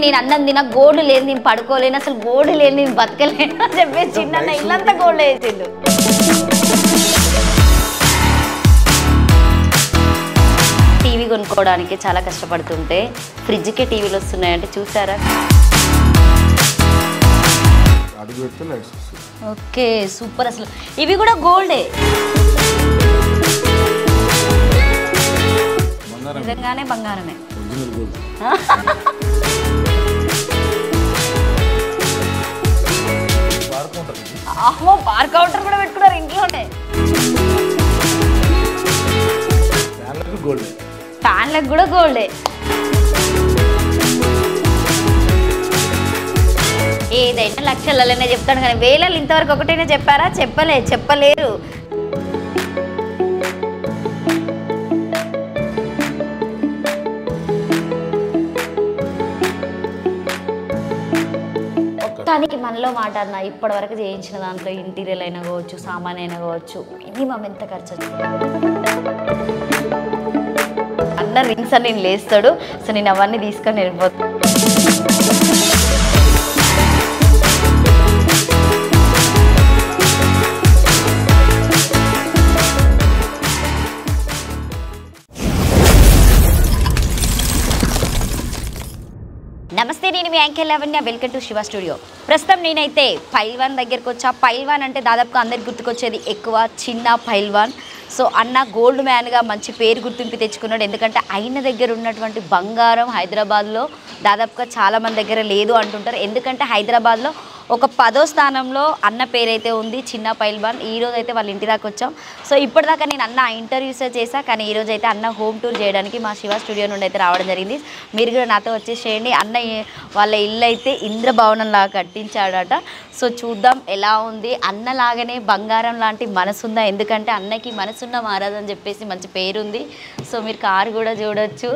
నేను అన్నం తిన గోడు లేదు నేను పడుకోలేను అసలు గోడు లేదు నేను బతకలేను అని చెప్పేసి చిన్న ఇల్లంతా గోళ్ళు వేసిండు. టీవీ కొనుక్కోవడానికి చాలా కష్టపడుతుంటే ఫ్రిడ్జ్కే టీవీలు వస్తున్నాయంటే చూసారా? Okay super. అసలు ఇవి కూడా గోల్డే, నిజంగానే బంగారమే. అమ్మో బార్ కౌంటర్ కూడా పెట్టుకున్నారు ఇంట్లోనే. ఫ్యాన్లకు కూడా గోల్డే. ఏదైనా లక్షలనే చెప్తాను కానీ వేలలు ఇంతవరకు ఒకటైనా చెప్పారా? చెప్పలేరు. మొత్తానికి మనలో మాట అన్న ఇప్పటి వరకు చేయించిన దాంట్లో ఇంటీరియర్ అయినా కావచ్చు, సామాన్ అయినా కావచ్చు, మినిమం ఎంత ఖర్చు అన్న రింగ్స్ అని నేను లేస్తాడు. సో నేను అవన్నీ తీసుకొని వెళ్ళిపోతాను. నమస్తే, నేను మీ anchor Lavanya. Welcome to Shiva studio. ప్రస్తుతం నేనైతే పైల్వాన్ దగ్గరకు వచ్చా. పైల్వాన్ అంటే దాదాపుగా అందరికి గుర్తుకొచ్చేది ఎక్కువ చిన్న పైల్వాన్. సో అన్న గోల్డ్ మ్యాన్గా మంచి పేరు గుర్తింపు తెచ్చుకున్నాడు. ఎందుకంటే ఆయన దగ్గర ఉన్నటువంటి బంగారం హైదరాబాద్లో దాదాపుగా చాలామంది దగ్గర లేదు అంటుంటారు. ఎందుకంటే హైదరాబాద్లో ఒక 10వ స్థానంలో అన్న పేరైతే ఉంది, చిన్న పైల్వాన్. ఈరోజు అయితే వాళ్ళ ఇంటి దాకా వచ్చాం. సో ఇప్పటిదాకా నేను అన్న ఇంటర్వ్యూస్ చేశా, కానీ ఈరోజు అయితే అన్న హోమ్ టూర్ చేయడానికి మా శివ స్టూడియో నుండి అయితే రావడం జరిగింది. మీరు కూడా నాతో వచ్చేసేయండి. అన్న వాళ్ళ ఇల్లు అయితే ఇంద్రభవనంలాగా కట్టించాడట. సో చూద్దాం ఎలా ఉంది. అన్నలాగానే బంగారం లాంటి మనసుందా? ఎందుకంటే అన్నకి మనసున్న మహారాజ్ అని చెప్పేసి మంచి పేరుంది. సో మీరు కారు కూడా చూడొచ్చు.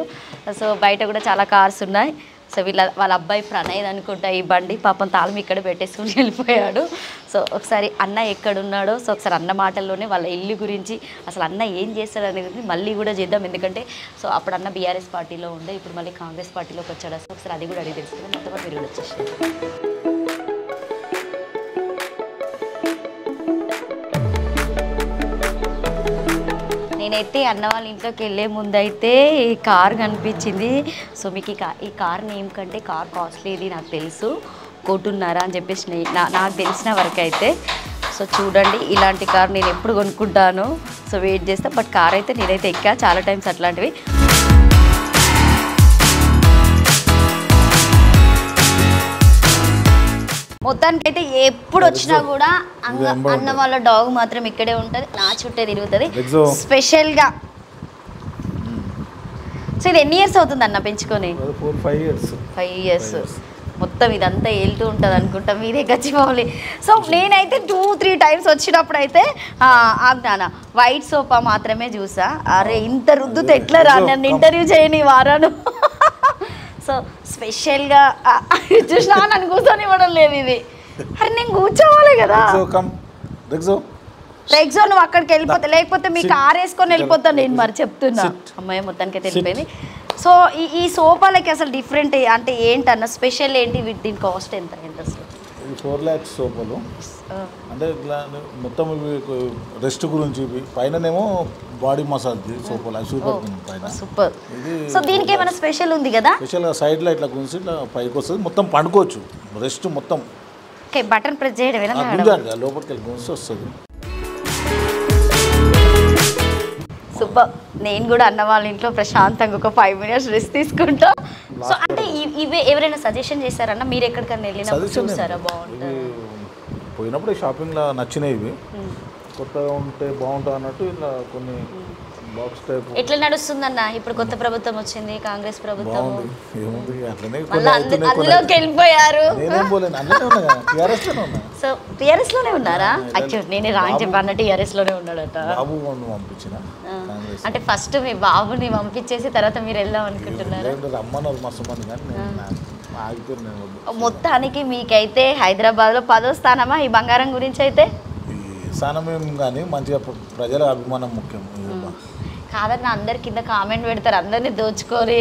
సో బయట కూడా చాలా కార్స్ ఉన్నాయి. సో వాళ్ళ అబ్బాయి ప్రణయ్ అనుకుంటా ఈ బండి, పాపం తాళం ఇక్కడ పెట్టేసుకుని వెళ్ళిపోయాడు. సో ఒకసారి అన్న ఎక్కడున్నాడో సో ఒకసారి అన్న మాటల్లోనే వాళ్ళ ఇల్లు గురించి, అసలు అన్న ఏం చేస్తాడు అనేది మళ్ళీ కూడా చేద్దాం. ఎందుకంటే సో అప్పుడు అన్న బీఆర్ఎస్ పార్టీలో ఉండే, ఇప్పుడు మళ్ళీ కాంగ్రెస్ పార్టీలోకి వచ్చాడు. సో ఒకసారి అది కూడా అడిగి తెలుసుకుందాం. మొత్తం మీరు కూడా వచ్చేసి నేనైతే అన్న వాళ్ళ ఇంట్లోకి వెళ్ళే ముందైతే ఈ కార్ కనిపించింది. సో మీకు ఈ కార్ నేమ్ కంటే కార్ కాస్ట్లీది నాకు తెలుసు, 1,50,00,000 అని చెప్పేసి నాకు తెలిసిన వరకు అయితే. సో చూడండి, ఇలాంటి కార్ నేను ఎప్పుడు కొనుక్కుంటాను. సో వెయిట్ చేస్తా. బట్ కార్ అయితే నేనైతే ఎక్కా చాలా టైమ్స్ అట్లాంటివి. మొత్తానికి అయితే ఎప్పుడు వచ్చినా కూడా అన్న వాళ్ళ డాగ్ మాత్రం ఇక్కడే ఉంటుంది, నా చుట్టే తిరుగుతుంది స్పెషల్గా. సో ఇది ఎన్ని ఇయర్స్ అవుతుంది అన్న పెంచుకొని? 5 ఇయర్స్. మొత్తం ఇదంతా వెళ్తూ ఉంటుంది అనుకుంటా మీదే గచ్చిపోవాలి. సో నేనైతే 2-3 టైమ్స్ వచ్చినప్పుడు అయితే ఆజ్ఞాన వైట్ సోఫా మాత్రమే చూసా. అరే ఇంత రుద్దుతో ఎట్లా రా నన్ను ఇంటర్వ్యూ చేయని వారాను. సో స్పెషల్గా చూసినా నన్ను కూర్చొని ఇవ్వడం లేదు ఇది. అరే నేను కూర్చోవాలి కదా. రెగ్జో నువ్వు అక్కడికి వెళ్ళిపోతా, లేకపోతే మీ కార్ వేసుకొని వెళ్ళిపోతాను నేను. మరి చెప్తున్నా అమ్మాయి మొత్తానికి అయితే వెళ్ళిపోయింది. సో ఈ సోఫాలకి అసలు డిఫరెంట్ అంటే ఏంటన్న స్పెషల్ ఏంటి? దీని కాస్ట్ ఎంత అసలు? 4 lakhs సోఫాలు అంటే ఇట్లా మొత్తం ఇవి రెస్ట్ గురించి. పైననేమో బాడీ మసాజ్ సోఫాలు సూపర్ పైన సూపర్. సో దీనికి ఏమైనా స్పెషల్ ఉంది కదా? స్పెషల్గా సైడ్లో ఇట్లా గురించి ఇట్లా పైకి వస్తుంది, మొత్తం పండుకోవచ్చు. రెస్ట్ మొత్తం బటన్ ప్రెస్ చేయడం లోపలికి వెళ్ళి గురించి వస్తుంది. సూపర్. నేను కూడా అన్న వాళ్ళ ఇంట్లో ప్రశాంతంగా ఒక 5 minutes రెస్ట్ తీసుకుంటా. సో అంటే ఇవే ఎవరైనా సజెషన్ చేశారన్న? మీరు ఎక్కడికన్నా వెళ్ళినప్పుడు చూసారా బాగుంటుంది? పోయినప్పుడు షాపింగ్లో నచ్చినాయి ఇవి, కొత్తగా ఉంటే బాగుంటుంది అన్నట్టు ఇట్లా కొన్ని బాక్స్ టైప్. ఎట్లా నడుస్తుందన్న ఇప్పుడు కొత్త ప్రభుత్వం వచ్చింది, కాంగ్రెస్ ప్రభుత్వం? అందులోకి వెళ్ళిపోయారు. సో టీఆర్ఎస్ లోనే ఉన్నారా? యాక్చువల్ నేనే రాంగ్ చెప్పాను, టీఆర్ఎస్ లోనే ఉన్నాడట. అంటే ఫస్ట్ మీ బాబుని పంపించేసి తర్వాత మీరు వెళ్దాం అనుకుంటున్నారు? మొత్తానికి మీకైతే హైదరాబాద్లో 10వ స్థానమా ఈ బంగారం గురించి? అయితే స్థానం ఏం కానీ మంచిగా ప్రజల అభిమానం ముఖ్యం. కాదన్న అందరి కింద కామెంట్ పెడతారు, అందరినీ దోచుకొని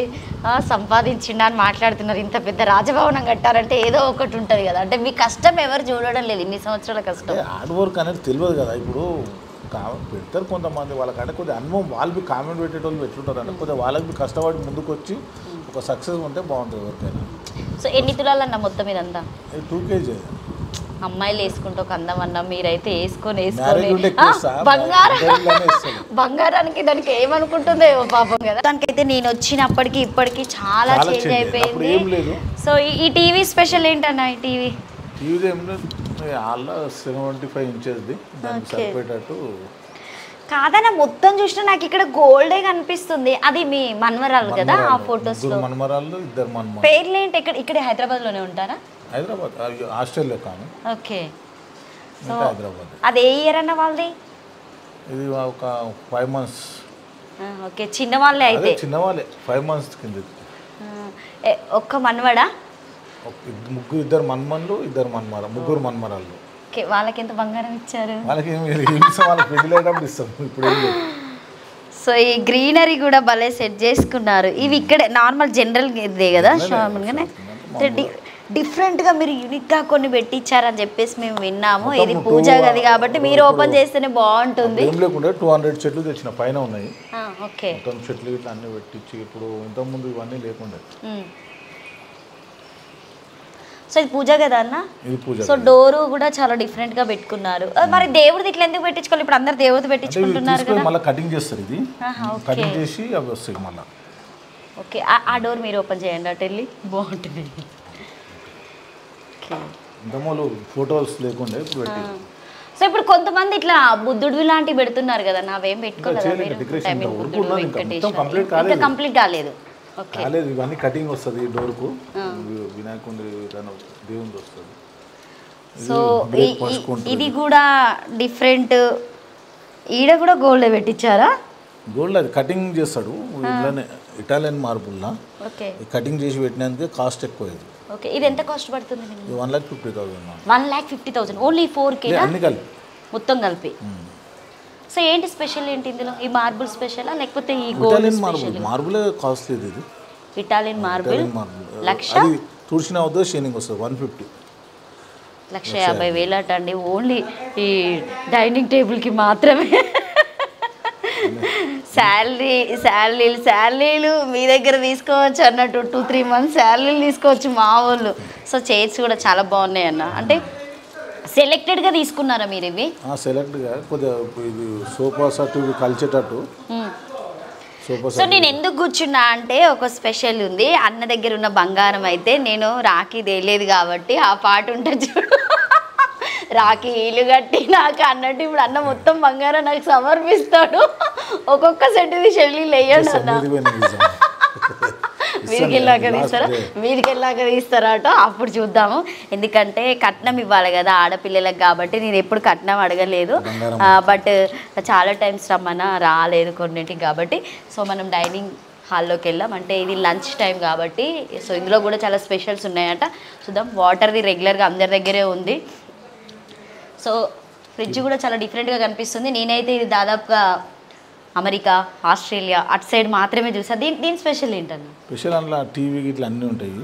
సంపాదించిండా అని మాట్లాడుతున్నారు. ఇంత పెద్ద రాజభవనం కట్టారంటే ఏదో ఒకటి ఉంటుంది కదా, అంటే మీ కష్టం ఎవరు చూడడం లేదు, ఇన్ని సంవత్సరాల కష్టం. హార్డ్ వర్క్ అనేది తెలియదు కదా. ఇప్పుడు పెడతారు కొంతమంది, వాళ్ళకంటే కొద్దిగా అనుభవం, వాళ్ళు కామెంట్ పెట్టేటోళ్ళు పెట్టుకుంటారు అంటే కొద్దిగా వాళ్ళకి కష్టపడి ముందుకు వచ్చి ఒక సక్సెస్ ఉంటే బాగుంటుంది ఎవరికైనా. సో ఎన్ని తులాలన్న మొత్తం ఇదంతా? 2 kg. అమ్మాయిలు వేసుకుంటే ఒక అందం అన్న, మీరైతే వేసుకొని బంగారానికి దానికి ఏమనుకుంటుందో పాపం కదా. దానికైతే నేను వచ్చినప్పటికి ఇప్పటికి చాలా చేంజ్ అయిపోయింది. సో ఈ టీవీ స్పెషల్ ఏంటన్నా? ఈ టీవీ 75 inches దానికి సరిపోయేటట్టు కాదన్నా, మొత్తం చూసినా నాకు ఇక్కడ గోల్డే కనిపిస్తుంది. అది మీ మనవరాలు కదా ఆ ఫొటోస్ లో? మనవరాలు, 2 మనవరాలు. పేర్లు ఏంటి? ఇక్కడ హైదరాబాద్ లోనే ఉంటారా? హైదరాబాద్, ఆస్ట్రేలియా కాను. ఓకే. సో హైదరాబాద్. అది ఏ ఇయర్ అన్న వాళ్ళది? ఇది ఒక 5 months. ఓకే, చిన్న వాళ్ళే అయితే. చిన్న వాళ్ళే, 5 months కింద. ఒక్క మనవడా? ఇద్దరు మన్మన్లు, 2 ముగ్గురు మన్మరాళ్ళు. ఓకే, వాళ్ళకి ఎంత బంగారం ఇచ్చారు? వాళ్ళకి వాళ్ళ పెళ్ళిలేటప్పుడు ఇస్తాం, ఇప్పుడు ఏం లేదు. సో ఈ గ్రీనరీ కూడా భలే సెట్ చేసుకున్నారు. ఇవి ఇక్కడ నార్మల్ జనరల్ ఇదే కదా, నార్మల్గానే డిఫరెంట్గా మీరు యూనిక్గా కొన్ని పెట్టించారని చెప్పేసి మేము విన్నాము. ఇది పూజా గది కాబట్టి మీరు ఓపెన్ చేస్తేనే బాగుంటుంది. ఏం లేకుండా 200 చెట్లు తెచ్చిన పైన ఉన్నాయి. ఓకే, మొత్తం చెట్లు ఇట్లా అన్ని పెట్టించి, ఇప్పుడు ఇంతకుముందు ఇవన్నీ లేకుండా. సో ఇది పూజ కదా అన్న? ఇది పూజ. సో డోరు కూడా చాలా డిఫరెంట్ గా పెట్టుకున్నారు. మరి దేవుడిది ఇట్లా ఎందుకు పెట్టించుకోవాలి? ఇప్పుడు అందరు దేవుడిది పెట్టించుకుంటున్నారు కదా. మళ్ళీ కటింగ్ చేస్తారు, ఇది కటింగ్ చేసి అవి వస్తాయి మళ్ళీ. ఓకే, ఆ డోర్ మీరు ఓపెన్ చేయండి, అటు వెళ్ళి బాగుంటుంది. ఇంతమూలు ఫోటోస్ లేకుండా ఇప్పుడు పెట్టి. సో ఇప్పుడు కొంతమంది ఇట్లా బుద్ధుడివి లాంటివి పెడుతున్నారు కదా, నావేం పెట్టుకోలేదు. కంప్లీట్ కాలేదు. కాలేదు, ఇవన్నీ కటింగ్ వస్తుంది డోర్కు, వినాయకుడి దేవుని వస్తుంది. సో ఇది కూడా డిఫరెంట్. ఈడ కూడా గోల్డ్ పెట్టించారా? గోల్డ్ అది కటింగ్ చేస్తాడు, ఇట్లానే ఇటాలియన్ మార్బుల్లా కటింగ్ చేసి పెట్టినందుకే కాస్ట్ ఎక్కువ. ఓకే, ఇది ఎంత కాస్ట్ పడుతుంది? 1,50,000. 1,50,000 ఓన్లీ 4K అన్ని కలిపి, మొత్తం కలిపి. సో ఏంటి స్పెషల్ ఏంటి ఇందులో? ఈ మార్బుల్ స్పెషలా లేకపోతే ఈ గోల్డ్ స్పెషల్? మార్బులే కాస్ట్లీ ఇది. ఇటాలియన్ మార్బుల్ 1,00,000 తుడిచిన అవుతుంది, షైనింగ్ వస్తుంది. 150. 1,50,000 అట అండి, ఓన్లీ ఈ డైనింగ్ టేబుల్కి మాత్రమే. శాలరీలు మీ దగ్గర తీసుకోవచ్చు అన్నట్టు, 2-3 months శాలరీలు తీసుకోవచ్చు మా వాళ్ళు. సో చైర్స్ కూడా చాలా బాగున్నాయి అన్న. అంటే సెలెక్టెడ్గా తీసుకున్నారా మీరు ఇవి? సెలెక్ట్గా కొద్దిగా ఇది సోఫా సెట్ ఇవి కలిసేటట్టు. సో నేను ఎందుకు కూర్చున్నా అంటే ఒక స్పెషల్ ఉంది. అన్న దగ్గర ఉన్న బంగారం అయితే నేను రాఖీ తేలేదు కాబట్టి ఆ పాట ఉంటుంది చూడు, రాఖీ ఇల్లు కట్టి నాకు అన్నట్టు ఇప్పుడు అన్న మొత్తం బంగారం నాకు సమర్పిస్తాడు. ఒక్కొక్క సెట్ చెల్లిళ్ళు వేయండి అన్న. మీదికి వెళ్ళాక తీస్తారట, అప్పుడు చూద్దాము. ఎందుకంటే కట్నం ఇవ్వాలి కదా ఆడపిల్లలకు కాబట్టి నేను ఎప్పుడు కట్నం అడగలేదు. బట్ చాలా టైమ్స్ రమ్మన్నా రాలేదు కొన్నింటికి కాబట్టి. సో మనం డైనింగ్ హాల్లోకి వెళ్ళాం, అంటే ఇది లంచ్ టైం కాబట్టి. సో ఇందులో కూడా చాలా స్పెషల్స్ ఉన్నాయట, చూద్దాం. వాటర్ది రెగ్యులర్గా అందరి దగ్గరే ఉంది. సో ఫ్రిడ్జ్ కూడా చాలా డిఫరెంట్గా కనిపిస్తుంది. నేనైతే ఇది దాదాపుగా అమెరికా, ఆస్ట్రేలియా అటు సైడ్ మాత్రమే చూసా. దీని స్పెషల్ ఏంటన్నా? స్పెషల్ అందులో టీవీ ఇట్లా అన్నీ ఉంటాయి.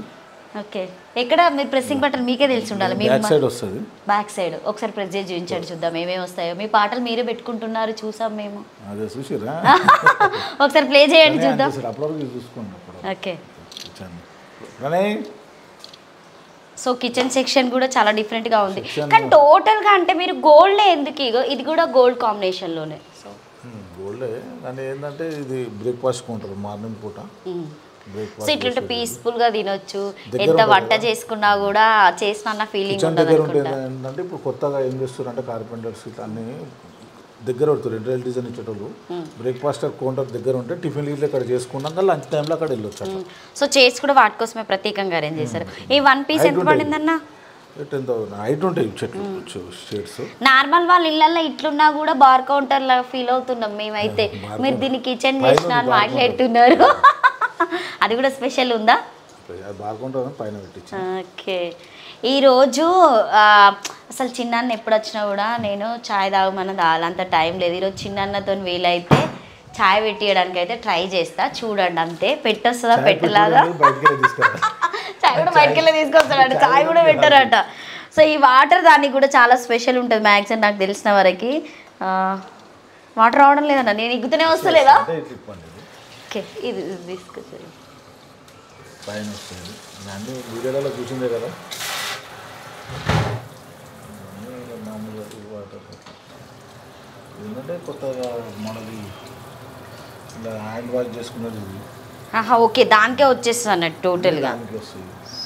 ఓకే, ఎక్కడ మీరు ప్రెస్సింగ్ బటన్ మీకే తెలిసి ఉండాలి. బ్యాక్ సైడ్ వస్తుంది. బ్యాక్ సైడ్ ఒకసారి ప్రెస్ చేసి చూపించండి, చూద్దాం ఏమేమి వస్తాయో. మీ పాటలు మీరే పెట్టుకుంటున్నారు చూసాం మేము. అదే చూసిరా, ఒకసారి ప్లే చేయండి చూద్దాం. ఓకే, సో కిచెన్ సెక్షన్ కూడా చాలా డిఫరెంట్గా ఉంది. కానీ టోటల్గా అంటే మీరు గోల్డ్ ఎందుకు? ఇది కూడా గోల్డ్ కాంబినేషన్లోనే. గోల్డే కానీ ఏంటంటే ఇది బ్రేక్ఫాస్ట్ కొంటారు మార్నింగ్ పూట. సో ఇట్లుంటే పీస్ఫుల్గా తినొచ్చు, ఎంత వంట చేసుకున్నా కూడా చేసిన ఫీలింగ్ ఉంటుంది. ఏంటంటే ఇప్పుడు కొత్తగా ఏం చేస్తారు అంటే కార్పెంటర్స్ ఇట్లా అన్నీ దగ్గర పడుతుంది. రెంట్ డిజైన్ ఇచ్చేటోళ్ళు బ్రేక్ఫాస్ట్ కౌంటర్ దగ్గర ఉంటే టిఫిన్ ఇట్లా ఇక్కడ చేసుకున్నాక లంచ్ టైంలో అక్కడ వెళ్ళొచ్చు. సో చైర్స్ కూడా వాటి కోసమే ప్రత్యేకంగా అరేంజ్ చేశారు. ఈ 1 piece ఎంత పడిందన్న? 10,000 హైట్ ఉంటాయి చెట్లు షేడ్స్. నార్మల్ వాళ్ళ ఇళ్ళల్లో ఇట్లున్నా కూడా బార్ కౌంటర్ లా ఫీల్ అవుతున్నాం మేమైతే. మీరు దీన్ని కిచెన్ చేసిన అని మాట్లాడుతున్నారు. అది కూడా స్పెషల్ ఉందా? బార్ కౌంటర్ పైన పెట్టించి. ఓకే, ఈరోజు అసలు చిన్నాన్న ఎప్పుడు వచ్చినా కూడా నేను చాయ్ తాగమని తాగాలి, అంత టైం లేదు. ఈరోజు చిన్నాన్నతో వీలైతే చాయ్ పెట్టియడానికి అయితే ట్రై చేస్తా, చూడండి అంతే. పెట్టొస్తుందా పెట్టలాగా? చాయ్ కూడా బయటకెళ్ళి తీసుకొస్తాడంట, చాయ్ కూడా పెట్టారట. సో ఈ వాటర్ దానికి కూడా చాలా స్పెషల్ ఉంటుంది మ్యాక్సిమం నాకు తెలిసిన వరకు. వాటర్ రావడం లేదన్న, నేను ఎగ్గుతూనే వస్తలేదా? ఓకే, ఇది తీసుకొచ్చారు పైన వస్తుంది అన్నీ వీడియోలలో చూసిందే కదా. మామూలుగా వాటర్ ఏంటంటే కొత్తగా మనది ఇలా హ్యాండ్ వాష్ చేసుకున్నది ఇది. ఓకే, దానికే వచ్చేస్తుంది అన్నట్టు టోటల్గా.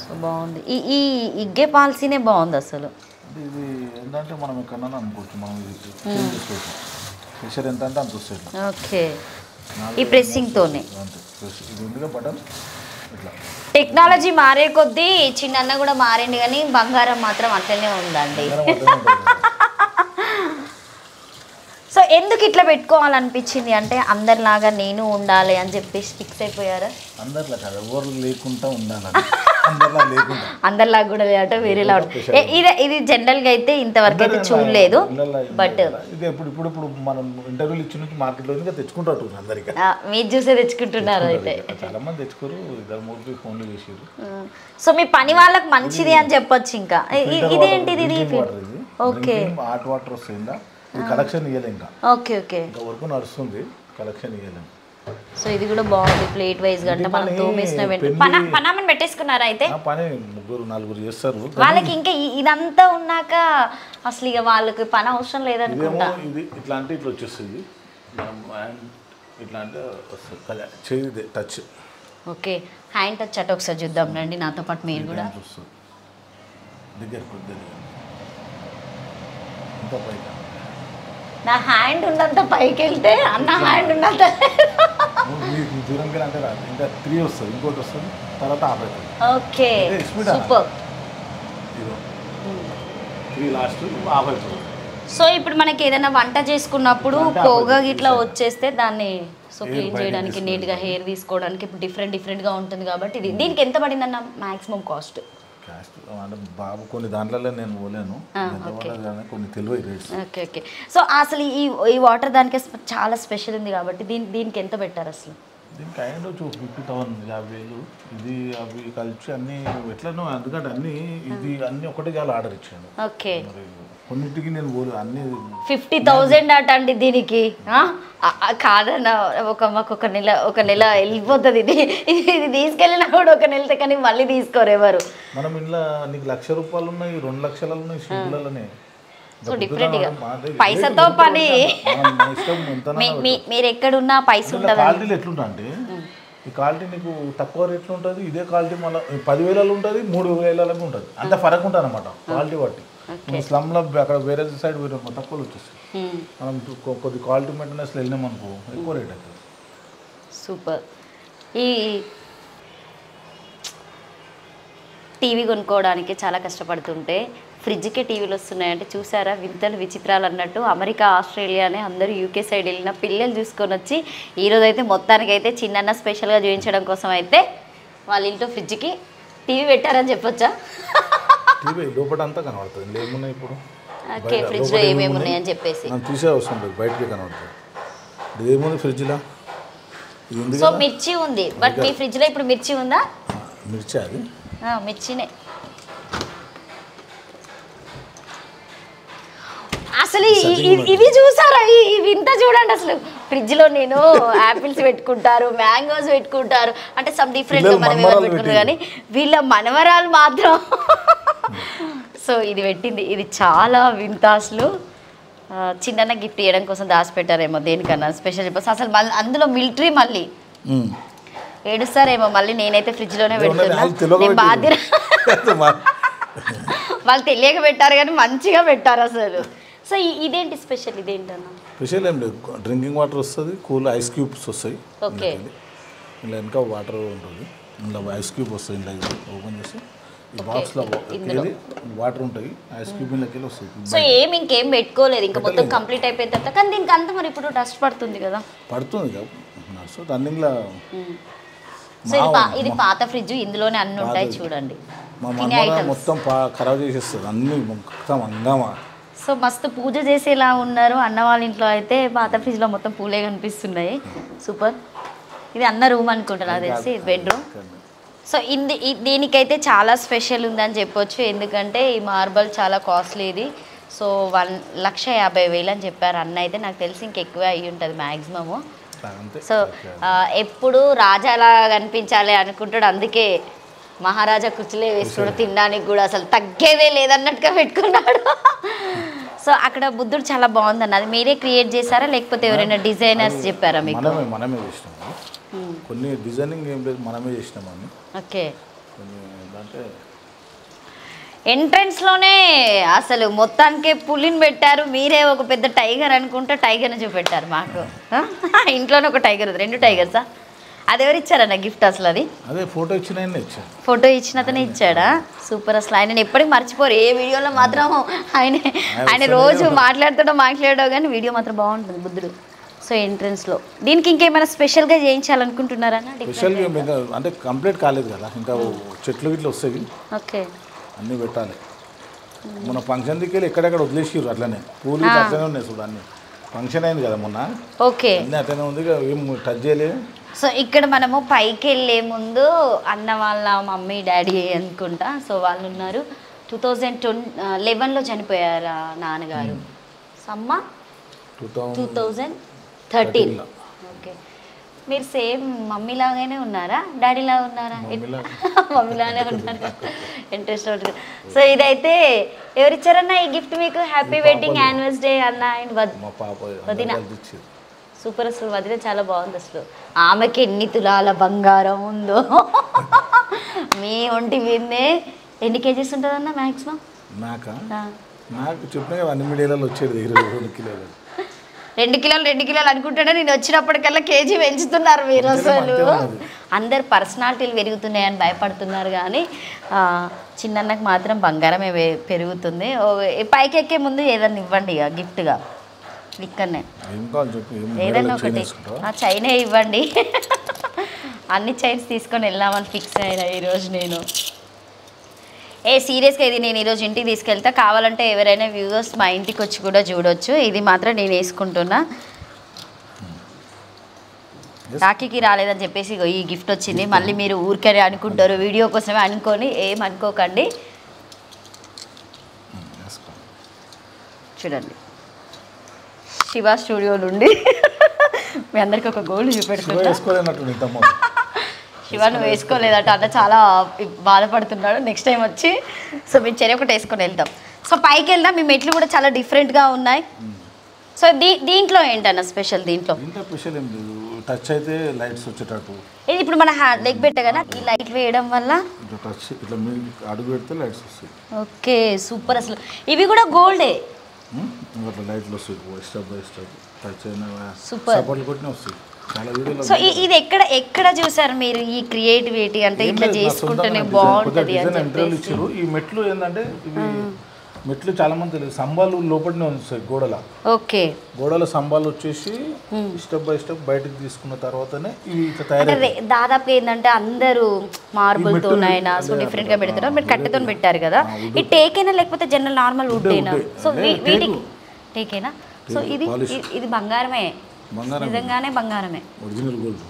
సో బాగుంది, ఈ ఇగ్గే పాలసీనే బాగుంది అసలు. ఇది ఏంటంటే మనం ఎక్కడన్నా అనుకోవచ్చు, మనం ఇది చేంజ్ చేసుకోవచ్చు. ప్రెషర్ ఎంత అంటే అంత వస్తుంది. ఓకే, ఈ ప్రెస్సింగ్తోనే ఇది ఉందిగా బటన్ ఇట్లా. టెక్నాలజీ మారే కొద్దీ చిన్న కూడా మారింది, కానీ బంగారం మాత్రం అట్లనే ఉందండి. సో ఎందుకు ఇట్లా పెట్టుకోవాలనిపించింది అంటే అందరిలాగా నేను ఉండాలి అని చెప్పేసి ఫిక్స్ అయిపోయారా? అందరిలా కాదు, ఎవరు లేకుండా ఉండాలని. అందరిలాగా కూడా లేదంటే వేరేలా. ఇది జనరల్గా అయితే ఇంతవరకు అయితే చూడలేదు. బట్ ఇది ఇప్పుడు మనం ఇంటర్వ్యూలు ఇచ్చి నుంచి మార్కెట్లో తెచ్చుకుంటారు అందరికీ. మీరు చూసే తెచ్చుకుంటున్నారు అయితే. చాలా మంది తెచ్చుకోరు, 2-3 ఫోన్లు చేసారు. సో మీ పని వాళ్ళకి మంచిది అని చెప్పొచ్చు. ఇంకా ఇదేంటిది? ఓకే, హాట్ వాటర్ వస్తుందా, ఇది కలెక్షన్ ఇవ్వలేం ఇంకా. ఓకే ఓకే, ఇంకా వరకు నడుస్తుంది, కలెక్షన్ ఇవ్వలేం. సో ఇది కూడా బాగుంది ప్లేట్ వైజ్ గా. అంటే మనం తోమేసిన పనామని పెట్టేసుకున్నారా అయితే? పని 3-4 చేస్తారు వాళ్ళకి. ఇంకా ఇదంతా ఉన్నాక అసలు ఇక వాళ్ళకి పని అవసరం లేదనుకుంటా. ఇది ఇట్లా అంటే ఇట్లా వచ్చేస్తుంది, ఇట్లా అంటే వస్తుంది చేయి టచ్. ఓకే, హ్యాండ్ టచ్ అట ఒకసారి చూద్దాం రండి నాతో పాటు మీరు కూడా. దగ్గర ఇంకా పైకి నా హ్యాండ్ ఉన్నంత పైకి వెళ్తే అన్న హ్యాండ్ ఉన్నంత దూరంగా అంటే రాదు. ఇంకా 3 వస్తుంది, ఇంకోటి వస్తుంది, తర్వాత ఆఫ్ అవుతుంది. Okay, super. 3 లాస్ట్ ఆఫ్ అవుతుంది. సో ఇప్పుడు మనకి ఏదైనా వంట చేసుకున్నప్పుడు పొగ ఇట్లా వచ్చేస్తే దాన్ని సో క్లీన్ చేయడానికి, నీట్గా హెయిర్ తీసుకోవడానికి ఇప్పుడు డిఫరెంట్గా ఉంటుంది కాబట్టి ఇది. దీనికి ఎంత పడిందన్న మ్యాక్సిమం కాస్ట్? అంటే బాబు కొన్ని దాంట్లో నేను పోలేను, కొన్ని తెలివై రేట్స్. ఓకే ఓకే, సో అసలు ఈ వాటర్ దానికి చాలా స్పెషల్ ఉంది కాబట్టి దీనికి ఎంత పెట్టారు అసలు? దీనికి అయ్యిందో 50,000, 50,000. ఇది అవి కలిసి అన్నీ ఎట్లనో, ఎందుకంటే అన్నీ ఇది అన్నీ ఒకటే చాలా ఆర్డర్ ఇచ్చాను. ఓకే, కొన్నింటికి నేను పోలేదు, అన్నీ 50,000 అట అండి దీనికి. కాదన్న, మాకు ఒక నెల వెళ్ళిపోతుంది. ఇది తీసుకెళ్ళినా కూడా ఒక నెలతో, కానీ మళ్ళీ తీసుకోరు ఎవరు. మనం ఇంట్లో నీకు ₹1,00,000 ఉన్నాయి, 2 లక్షలు ఉన్నాయి స్విగ్గీలలోనే. సో డిఫరెంట్గా పైసతో పని. మీరు ఎక్కడున్నా పైస ఉంటుంది. క్వాలిటీలు ఎట్లుంటా అంటే, ఈ క్వాలిటీ నీకు తక్కువ రేట్లు ఉంటుంది, ఇదే క్వాలిటీ మళ్ళీ 10,000 ఉంటుంది, 3,000 ఉంటుంది. అంత ఫరక్ ఉంటుంది అనమాట క్వాలిటీ బట్టి. స్లమ్లో అక్కడ వేరే సైడ్ తక్కువలో వచ్చేస్తుంది. మనం కొద్ది క్వాలిటీ మెయింటెనెన్స్ వెళ్ళినామనుకో ఎక్కువ రేట్ అవుతుంది. సూపర్. ఈ టీవీ కొనుక్కోవడానికి చాలా కష్టపడుతుంటే ఫ్రిడ్జ్కే టీవీలు వస్తున్నాయంటే చూసారా, వింతలు విచిత్రాలు అన్నట్టు. అమెరికా, ఆస్ట్రేలియానే అందరూ యూకే సైడ్ వెళ్ళిన పిల్లలు చూసుకొని వచ్చి ఈరోజు అయితే మొత్తానికైతే చిన్న స్పెషల్గా చూపించడం కోసం అయితే వాళ్ళ ఇంట్లో ఫ్రిడ్జ్కి టీవీ పెట్టారని చెప్పొచ్చా? టీవీ లోపల అంతా కనబడుతుంది, ఏమున్నాయి ఇప్పుడు ఓకే, ఫ్రిడ్జ్లో ఏమేమి ఉన్నాయని చెప్పేసి చూసే అవసరం లేదు, బయటకే కనబడుతుంది. ఏముంది ఫ్రిడ్జ్లో? సో మిర్చి ఉంది, బట్ మీ ఫ్రిడ్జ్లో ఇప్పుడు మిర్చి ఉందా? మిర్చి, అది మిర్చినే. అసలు ఇది చూసారా, ఇంత చూడండి అసలు. ఫ్రిడ్జ్లో నేను యాపిల్స్ పెట్టుకుంటారు, మ్యాంగోస్ పెట్టుకుంటారు, అంటే సమ్ డిఫరెంట్గా మనం ఏమైనా పెట్టుకుంటారు, కానీ వీళ్ళ మనవరాలు మాత్రం సో ఇది పెట్టింది. ఇది చాలా వింత అసలు. చిన్న గిఫ్ట్ ఇవ్వడం కోసం దాచిపెట్టారేమో దేనికన్నా స్పెషల్ చెప్పేసి. అసలు మళ్ళీ అందులో మిలిటరీ మళ్ళీ ఏడుస్తారేమో మళ్ళీ. నేనైతే ఫ్రిడ్జ్లోనే పెడుతున్నా, బాధ్యత. వాళ్ళు తెలియక పెట్టారు కానీ మంచిగా పెట్టారు అసలు. సో ఇదేంటి స్పెషల్? ఇదేంటన్నా స్పెషల్ ఏం లేదు, డ్రింకింగ్ వాటర్ వస్తుంది, కూల్ ఐస్ క్యూబ్స్ వస్తాయి. ఓకే, ఇలా వెనక వాటర్ ఉంటుంది, ఇలా ఐస్ క్యూబ్ వస్తుంది. ఇలా ఓపెన్ చేసి ఈ బాక్స్లో వాటర్ ఉంటాయి, ఐస్ క్యూబ్ వెళ్ళి వస్తుంది. సో ఇంకేం పెట్టుకోలేదు, ఇంకా మొత్తం కంప్లీట్ అయిపోయిన తర్వాత. కానీ దీనికి అంతా మరి ఇప్పుడు డస్ట్ పడుతుంది కదా? పడుతుంది కదా. సో రన్నింగ్లో. సో ఇది పాత ఫ్రిడ్జ్, ఇందులోనే అన్నీ ఉంటాయి చూడండి. మా మమ్మల్ని మొత్తం ఖరాబ్ చేసేస్తుంది, అన్నీ మొత్తం అంగామా. సో మస్తు పూజ చేసేలా ఉన్నారు. అన్న వాళ్ళ ఇంట్లో అయితే పాత ఫ్రిడ్జ్లో మొత్తం పూలే కనిపిస్తున్నాయి. సూపర్. ఇది అన్న రూమ్ అనుకుంటా నాకు తెలిసి, బెడ్రూమ్. సో దీనికైతే చాలా స్పెషల్ ఉందని చెప్పొచ్చు. ఎందుకంటే ఈ మార్బల్ చాలా కాస్ట్లీ ఇది. సో 1,50,000 అని చెప్పారు అన్న అయితే. నాకు తెలిసి ఇంకెక్కువ అయ్యి ఉంటుంది మ్యాక్సిమము. సో ఎప్పుడు రాజాలా కనిపించాలి అనుకుంటాడు, అందుకే మహారాజా కుర్చీలే వేసుకున్నాడు. తినడానికి కూడా అసలు తగ్గేదే లేదన్నట్టుగా పెట్టుకున్నాడు. సో అక్కడ బుద్ధుడు చాలా బాగుంది అన్న. అది మీరే క్రియేట్ చేశారా లేకపోతే ఎవరైనా డిజైనర్స్ చెప్పారా మీకు? మనమే చేసినాము. కొన్ని డిజైనింగ్ ఏం లేదు, మనమే చేసినామని. ఓకే. కొన్ని అంటే ఎంట్రన్స్లోనే అసలు మొత్తానికే పులిని పెట్టారు. మీరే ఒక పెద్ద టైగర్ అనుకుంటే టైగర్ని చూపెట్టారు మాకు. ఇంట్లోనే ఒక టైగర్ ఉంది, 2 టైగర్సా? అది ఎవరు ఇచ్చారన్న గిఫ్ట్ అసలు? అది అదే ఫోటో ఇచ్చిన ఫోటో ఇచ్చిన అతనే ఇచ్చాడా? సూపర్. అసలు ఆయన ఎప్పటికీ మర్చిపోరు. ఏ వీడియోలో మాత్రం ఆయన రోజు మాట్లాడో కానీ వీడియో మాత్రం బాగుంటుంది బుద్ధుడు. సో ఎంట్రన్స్లో దీనికి ఇంకేమైనా స్పెషల్గా చేయించాలనుకుంటున్నారన్నా? స్పెషల్గా అంటే కంప్లీట్ కాలేదు కదా, ఇంకా చెట్లు గిట్లు వస్తాయి. ఓకే. అన్నీ పెట్టాలి. మొన్న ఫంక్షన్ దిక్కి ఎక్కడెక్కడ వదిలేసిర్రు అట్లనే, పూలు అట్లనే ఉన్నాయి చూడు. అన్ని ఫంక్షన్ అయింది కదా మొన్న. ఓకే. అన్నీ అట్లనే ఉంది, ఏం టచ్ చేయలేదు. సో ఇక్కడ మనము పైకి వెళ్ళే ముందు అన్న వాళ్ళ మమ్మీ డాడీ అనుకుంటా, సో వాళ్ళు ఉన్నారు. 2011లో చనిపోయారా నాన్నగారు? అమ్మ 2013. ఓకే. మీరు సేమ్ మమ్మీ లాగానే ఉన్నారా డాడీ లాగా ఉన్నారా? మమ్మీ లాగానే ఉన్నారు. ఇంట్రెస్ట్. సో ఇదైతే ఎవరిచ్చారన్నా ఈ గిఫ్ట్ మీకు? హ్యాపీ వెడ్డింగ్ యానివర్సరీ అన్న అండ్ వదిన. సూపర్. అసలు వదిన చాలా బాగుంది. అసలు ఆమెకి ఎన్ని తులాల బంగారం ఉందో. మీ ఒంటి మీదే ఎన్ని కేజీస్ ఉంటుందన్న మ్యాక్సిమం? నాకు చెప్పిన అన్ని మీడియాలలో వచ్చేది 2 కిలోలు. 2 కిలోలు అనుకుంటానే నేను వచ్చినప్పటికల్లా కేజీ పెంచుతున్నారు మీరు. అసలు అందరు పర్సనాలిటీలు పెరుగుతున్నాయని భయపడుతున్నారు కానీ చిన్నన్నకు మాత్రం బంగారమే పెరుగుతుంది. పైకి ఎక్కే ముందు ఏదన్నా ఇవ్వండి ఇక గిఫ్ట్గా. ఇక్కడనే ఏదన్నా ఒకటి చైనే ఇవ్వండి. అన్ని చైన్స్ తీసుకొని వెళ్దామని ఫిక్స్ అయినా ఈరోజు నేను. సీరియస్గా ఇది నేను ఈరోజు ఇంటికి తీసుకెళ్తా. కావాలంటే ఎవరైనా వ్యూవర్స్ మా ఇంటికి వచ్చి కూడా చూడొచ్చు. ఇది మాత్రం నేను వేసుకుంటున్నా. రాఖీకి రాలేదని చెప్పేసి ఈ గిఫ్ట్ వచ్చింది. మళ్ళీ మీరు ఊరికే అనుకుంటారు, వీడియో కోసమే అనుకొని ఏమనుకోకండి. చూడండి, శివ స్టూడియో నుండి మీ అందరికి ఒక గోల్డ్ చూపెడుతున్నా. శివ నువ్వు వేసుకోలేదట అన్న, చాలా బాధపడుతున్నాడు. నెక్స్ట్ టైం వచ్చి సో మేము చెరి ఒకటి వేసుకొని వెళ్తాం. సో పైకి వెళ్దాం. మీ మెట్లు కూడా చాలా డిఫరెంట్గా ఉన్నాయి. సో దీంట్లో ఏంటన్న స్పెషల్? దీంట్లో స్పెషల్ ఏం లేదు, టచ్ అయితే లైట్స్ వచ్చేటట్టు. ఇది ఇప్పుడు మన లెగ్ పెట్టే కదా, ఈ లైట్ వేయడం వల్ల టచ్ ఇట్లా అడుగు పెడితే లైట్స్ వస్తాయి. Okay super. అసలు ఇవి కూడా గోల్డే, అట్లా లైట్లు వస్తాయి స్టెప్ బై స్టెప్. టచ్ అయినా సూపర్ సపోర్ట్లు కొట్టినా వస్తాయి. సో ఇది ఎక్కడ చూసారు మీరు ఈ క్రియేటివిటీ? అంటే ఇట్లా చేసుకుంటేనే బాగుంటుంది అని చెప్పేసి. ఈ మెట్లు ఏంటంటే ఇవి మెట్లు చాలా మంది తెలియదు, సంబాలు లోపలనే వస్తాయి గోడల. ఓకే. గోడల సంబాలు వచ్చేసి స్టెప్ బై స్టెప్ బయటకు తీసుకున్న తర్వాతనే ఇవి ఇట్లా తయారై. దాదాపు ఏంటంటే అందరూ మార్బుల్ తోనైనా సో డిఫరెంట్ గా పెడతారు. మీరు కట్టెతో పెట్టారు కదా, ఈ టేకేనా లేకపోతే జనరల్ నార్మల్ వుడ్డేనా? సో వీటికి టేకేనా? సో ఇది బంగారమే, నిజంగానే బంగారమే, ఒరిజినల్ గోల్డ్.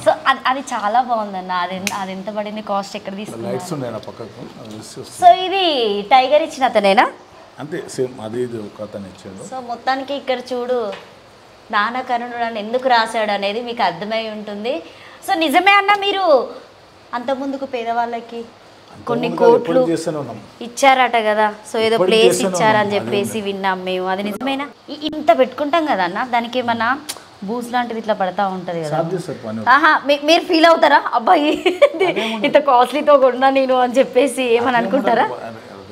సో అది చాలా బాగుందన్న. అది ఎంత పడింది, కాస్ట్ ఎక్కడ తీసుకున్నారు? సో ఇది టైగర్ ఇచ్చిన అతనేనా? అంతే సేమ్ అది ఒక అతను ఇచ్చాడు. సో మొత్తానికి ఇక్కడ చూడు, దానకరుణుడు అని ఎందుకు రాశాడు అనేది మీకు అర్థమై ఉంటుంది. సో నిజమే అన్న, మీరు అంతకుముందుకు పేదవాళ్ళకి కొన్ని కోట్లు ఇచ్చారట కదా, సో ఏదో ప్లేస్ ఇచ్చారని చెప్పేసి విన్నాం మేము. అది నిజమేనా? ఇంత పెట్టుకుంటాం కదా అన్న, దానికి ఏమన్నా బూస్ లాంటిది ఇట్లా పడతా ఉంటది కదా. మీరు ఫీల్ అవుతారా, అబ్బాయి ఇంత కాస్ట్లీతో కొన్నా నేను అని చెప్పేసి ఏమని అనుకుంటారా?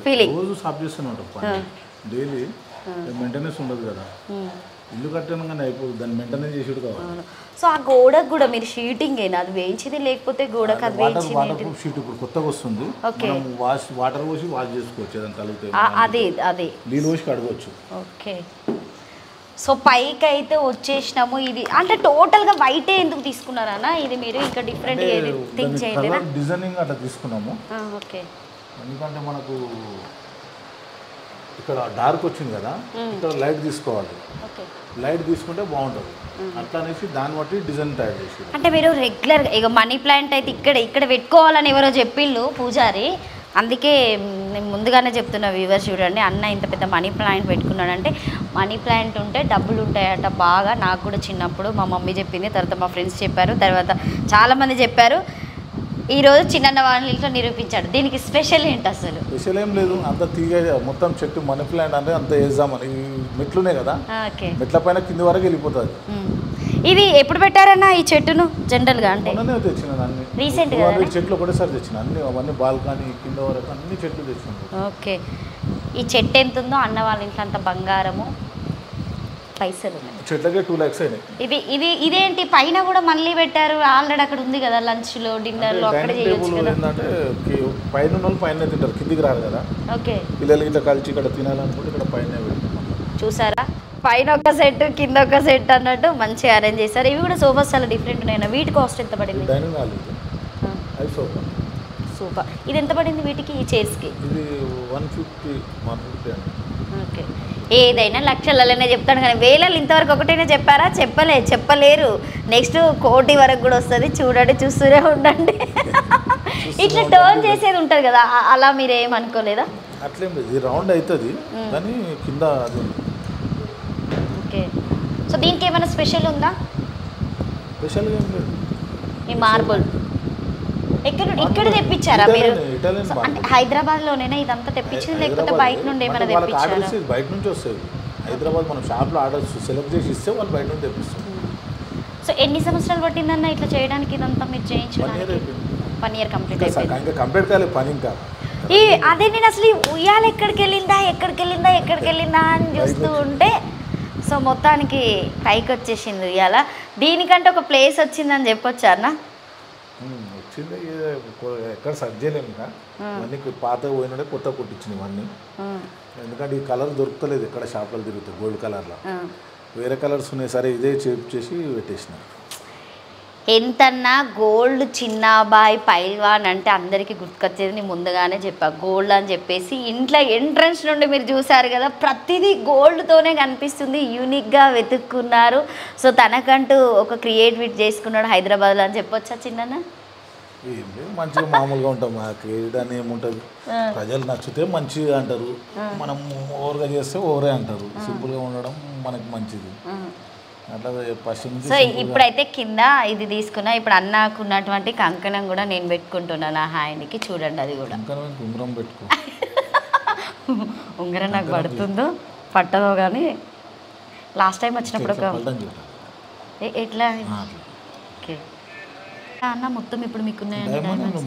ఫీలింగ్ డైలీ మెయింటెనెన్స్ ఉండదు కదా, ఇల్లు కట్టగానే అయిపోతుంది, దాన్ని మెయింటెనెన్స్ చేసేది కావాలి. సో ఆ గోడకు కూడా మీరు షీటింగ్ అయినా అది వేయించింది లేకపోతే గోడకు అది వేయించింది? వాటర్ షీట్ ఇప్పుడు కొత్తగా వస్తుంది, వాటర్ పోసి వాష్ చేసుకోవచ్చు, ఏదైనా తలుగుతాయి అదే నీళ్ళు పోసి కడగవచ్చు. ఓకే. సో పైకి అయితే వచ్చేసినాము. ఇది అంటే టోటల్గా వైటే ఎందుకు తీసుకున్నారన్నా? ఇది మీరు ఇంకా డిఫరెంట్ థింక్ చేయలేదా? డిజైనింగ్ అట్లా తీసుకున్నాము. ఓకే. ఎందుకంటే మనకు ఇక్కడ డార్క్ వచ్చింది కదా, ఇక్కడ లైట్ తీసుకోవాలి. ఓకే, లైట్ తీసుకుంటే బాగుంటుంది. అట్లా అనేసి దాన్ని బట్టి డిజైన్ తయారు చేసి. అంటే మీరు రెగ్యులర్గా ఇక మనీ ప్లాంట్ అయితే ఇక్కడ పెట్టుకోవాలని ఎవరో చెప్పిళ్ళు పూజారి, అందుకే నేను ముందుగానే చెప్తున్నా వ్యూవర్స్ చూడండి, అన్న ఇంత పెద్ద మనీ ప్లాంట్ పెట్టుకున్నాడంటే మనీ ప్లాంట్ ఉంటే డబ్బులు ఉంటాయట బాగా. నాకు కూడా చిన్నప్పుడు మా మమ్మీ చెప్పింది, తర్వాత మా ఫ్రెండ్స్ చెప్పారు, తర్వాత చాలామంది చెప్పారు. ఈరోజు చిన్న వాళ్ళ ఇంట్లో నిరూపించాడు. దీనికి స్పెషల్ ఏంటి అసలు? స్పెషల్ ఏం లేదు, అంత తీగ మొత్తం చెట్టు మనీ ప్లాంట్ అంటే అంత వేద్దామని. మెట్లునే కదా, ఓకే, మెట్ల పైన కింది వరకు వెళ్ళిపోతుంది. ఇది ఎప్పుడు పెట్టారన్నా ఈ చెట్టును? జనరల్గా అంటే తెచ్చిన అన్ని రీసెంట్ చెట్లు ఒకటేసారి తెచ్చిన అన్ని, అవన్నీ బాల్కనీ కింద వరకు అన్ని చెట్లు తెచ్చిన. ఓకే, ఈ చెట్టు ఎంత ఉందో అన్న వాళ్ళ ఇంట్లో అంత బంగారము పైసలు ఉన్నాయి. చెట్లకే 2 lakhs అయినాయి. ఇదేంటి పైన కూడా మళ్ళీ పెట్టారు? ఆల్రెడీ అక్కడ ఉంది కదా లంచ్లో డిన్నర్లో అక్కడే చేయొచ్చు కదా. ఏంటంటే పైన వాళ్ళు పైన తింటారు, కిందికి రారు కదా. ఓకే, పిల్లలు ఇట్లా కలిసి ఇక్కడ తినాలనుకుంటే ఇక్కడ పైన పెట్టారు. చూసారా, పైన ఒక సెట్ కింద ఒక సెట్ అన్నట్టు మంచిగా అరేంజ్ చేశారు. ఇవి కూడా సోఫాస్ చాలా డిఫరెంట్ ఉన్నాయి. వీటి కాస్ట్ ఎంత పడింది? డైనింగ్ హాల్ అది సోఫా. సూపర్. ఇది ఎంత పడింది వీటికి, ఈ చైర్స్కి? ఇది 150 అండి. ఓకే, ఏదైనా లక్షలలోనే చెప్తాను కానీ వేలలు ఇంతవరకు ఒకటైనా చెప్పారా? చెప్పలేరు. నెక్స్ట్ కోటి వరకు కూడా వస్తుంది. చూడండి, చూస్తూనే ఉండండి. ఇట్లా టర్న్ చేసేది ఉంటుంది కదా, అలా మీరు ఏమనుకోలేదా? అట్లేం లేదు, ఇది రౌండ్ అవుతుంది కానీ కింద అది. ఓకే, సో దీనికి ఏమైనా స్పెషల్ ఉందా? స్పెషల్గా ఏం లేదు. ఈ మార్బుల్ ఇక్కడ తెప్పించారా మీరు? అంటే హైదరాబాద్లోనేనా ఇదంతా తెప్పించింది, లేకపోతే బయట నుండి ఏమైనా తెప్పించారా? బయట నుంచి వస్తుంది. హైదరాబాద్ మనం షాప్లో ఆర్డర్ సెలెక్ట్ చేసి ఇస్తే వాళ్ళు బయట నుంచి తెప్పిస్తారు. సో ఎన్ని సంవత్సరాలు పట్టిందన్న ఇట్లా చేయడానికి? ఇదంతా మీరు చేయించడానికి 1 year కంప్లీట్ అయిపోయింది. ఇంకా కంప్లీట్ కాలేదు పని ఇంకా. అదే నేను అసలు ఉయ్యాల ఎక్కడికి వెళ్ళిందా అని చూస్తూ ఉంటే, సో మొత్తానికి పైకి వచ్చేసింది ఉయ్యాల. దీనికంటే ఒక ప్లేస్ వచ్చిందని చెప్పొచ్చా అన్న? వచ్చింది, ఎక్కడ సర్చ్ చేయలేము ఇంకా. ఇవన్నీ పాత పోయినడే కొత్త కుట్టించినవి ఇవన్నీ. ఎందుకంటే ఈ కలర్ దొరుకుతలేదు ఎక్కడ షాప్లో తిరుగుతాయి గోల్డ్ కలర్లో. వేరే కలర్స్ ఉన్నాయి, సరే ఇదే చేప్ చేసి పెట్టేసిన. ఎంతన్నా గోల్డ్ చిన్నాబాయ్ పైల్వాన్ అంటే అందరికీ గుర్తుకొచ్చేది నేను ముందుగానే చెప్పా, గోల్డ్ అని చెప్పేసి. ఇంట్లో ఎంట్రన్స్ నుండి మీరు చూసారు కదా, ప్రతిదీ గోల్డ్తోనే కనిపిస్తుంది. యూనిక్గా వెతుక్కున్నారు. సో తనకంటూ ఒక క్రియేటివిటీ చేసుకున్నాడు హైదరాబాద్లో అని చెప్పొచ్చా చిన్న? ఏం లేదు, మంచిగా మామూలుగా ఉంటాం. మాకు ఏదని ఏముంటుంది, ప్రజలు నచ్చితే మంచిగా అంటారు, మనం ఓవర్గా చేస్తే ఓవరే అంటారు. సింపుల్గా ఉండడం మనకి మంచిది. అట్లా ఫస్ట్. సో ఇప్పుడైతే కింద ఇది తీసుకున్నా. ఇప్పుడు అన్నకు ఉన్నటువంటి కంకణం కూడా నేను పెట్టుకుంటున్నాను నా హ్యాండ్కి. చూడండి, అది కూడా ఉంగరం పెట్టుకో. ఉంగరం నాకు పడుతుందో పట్టదో కానీ లాస్ట్ టైం వచ్చినప్పుడు ఎట్లా. ఓకే అన్న, మొత్తం ఇప్పుడు మీకు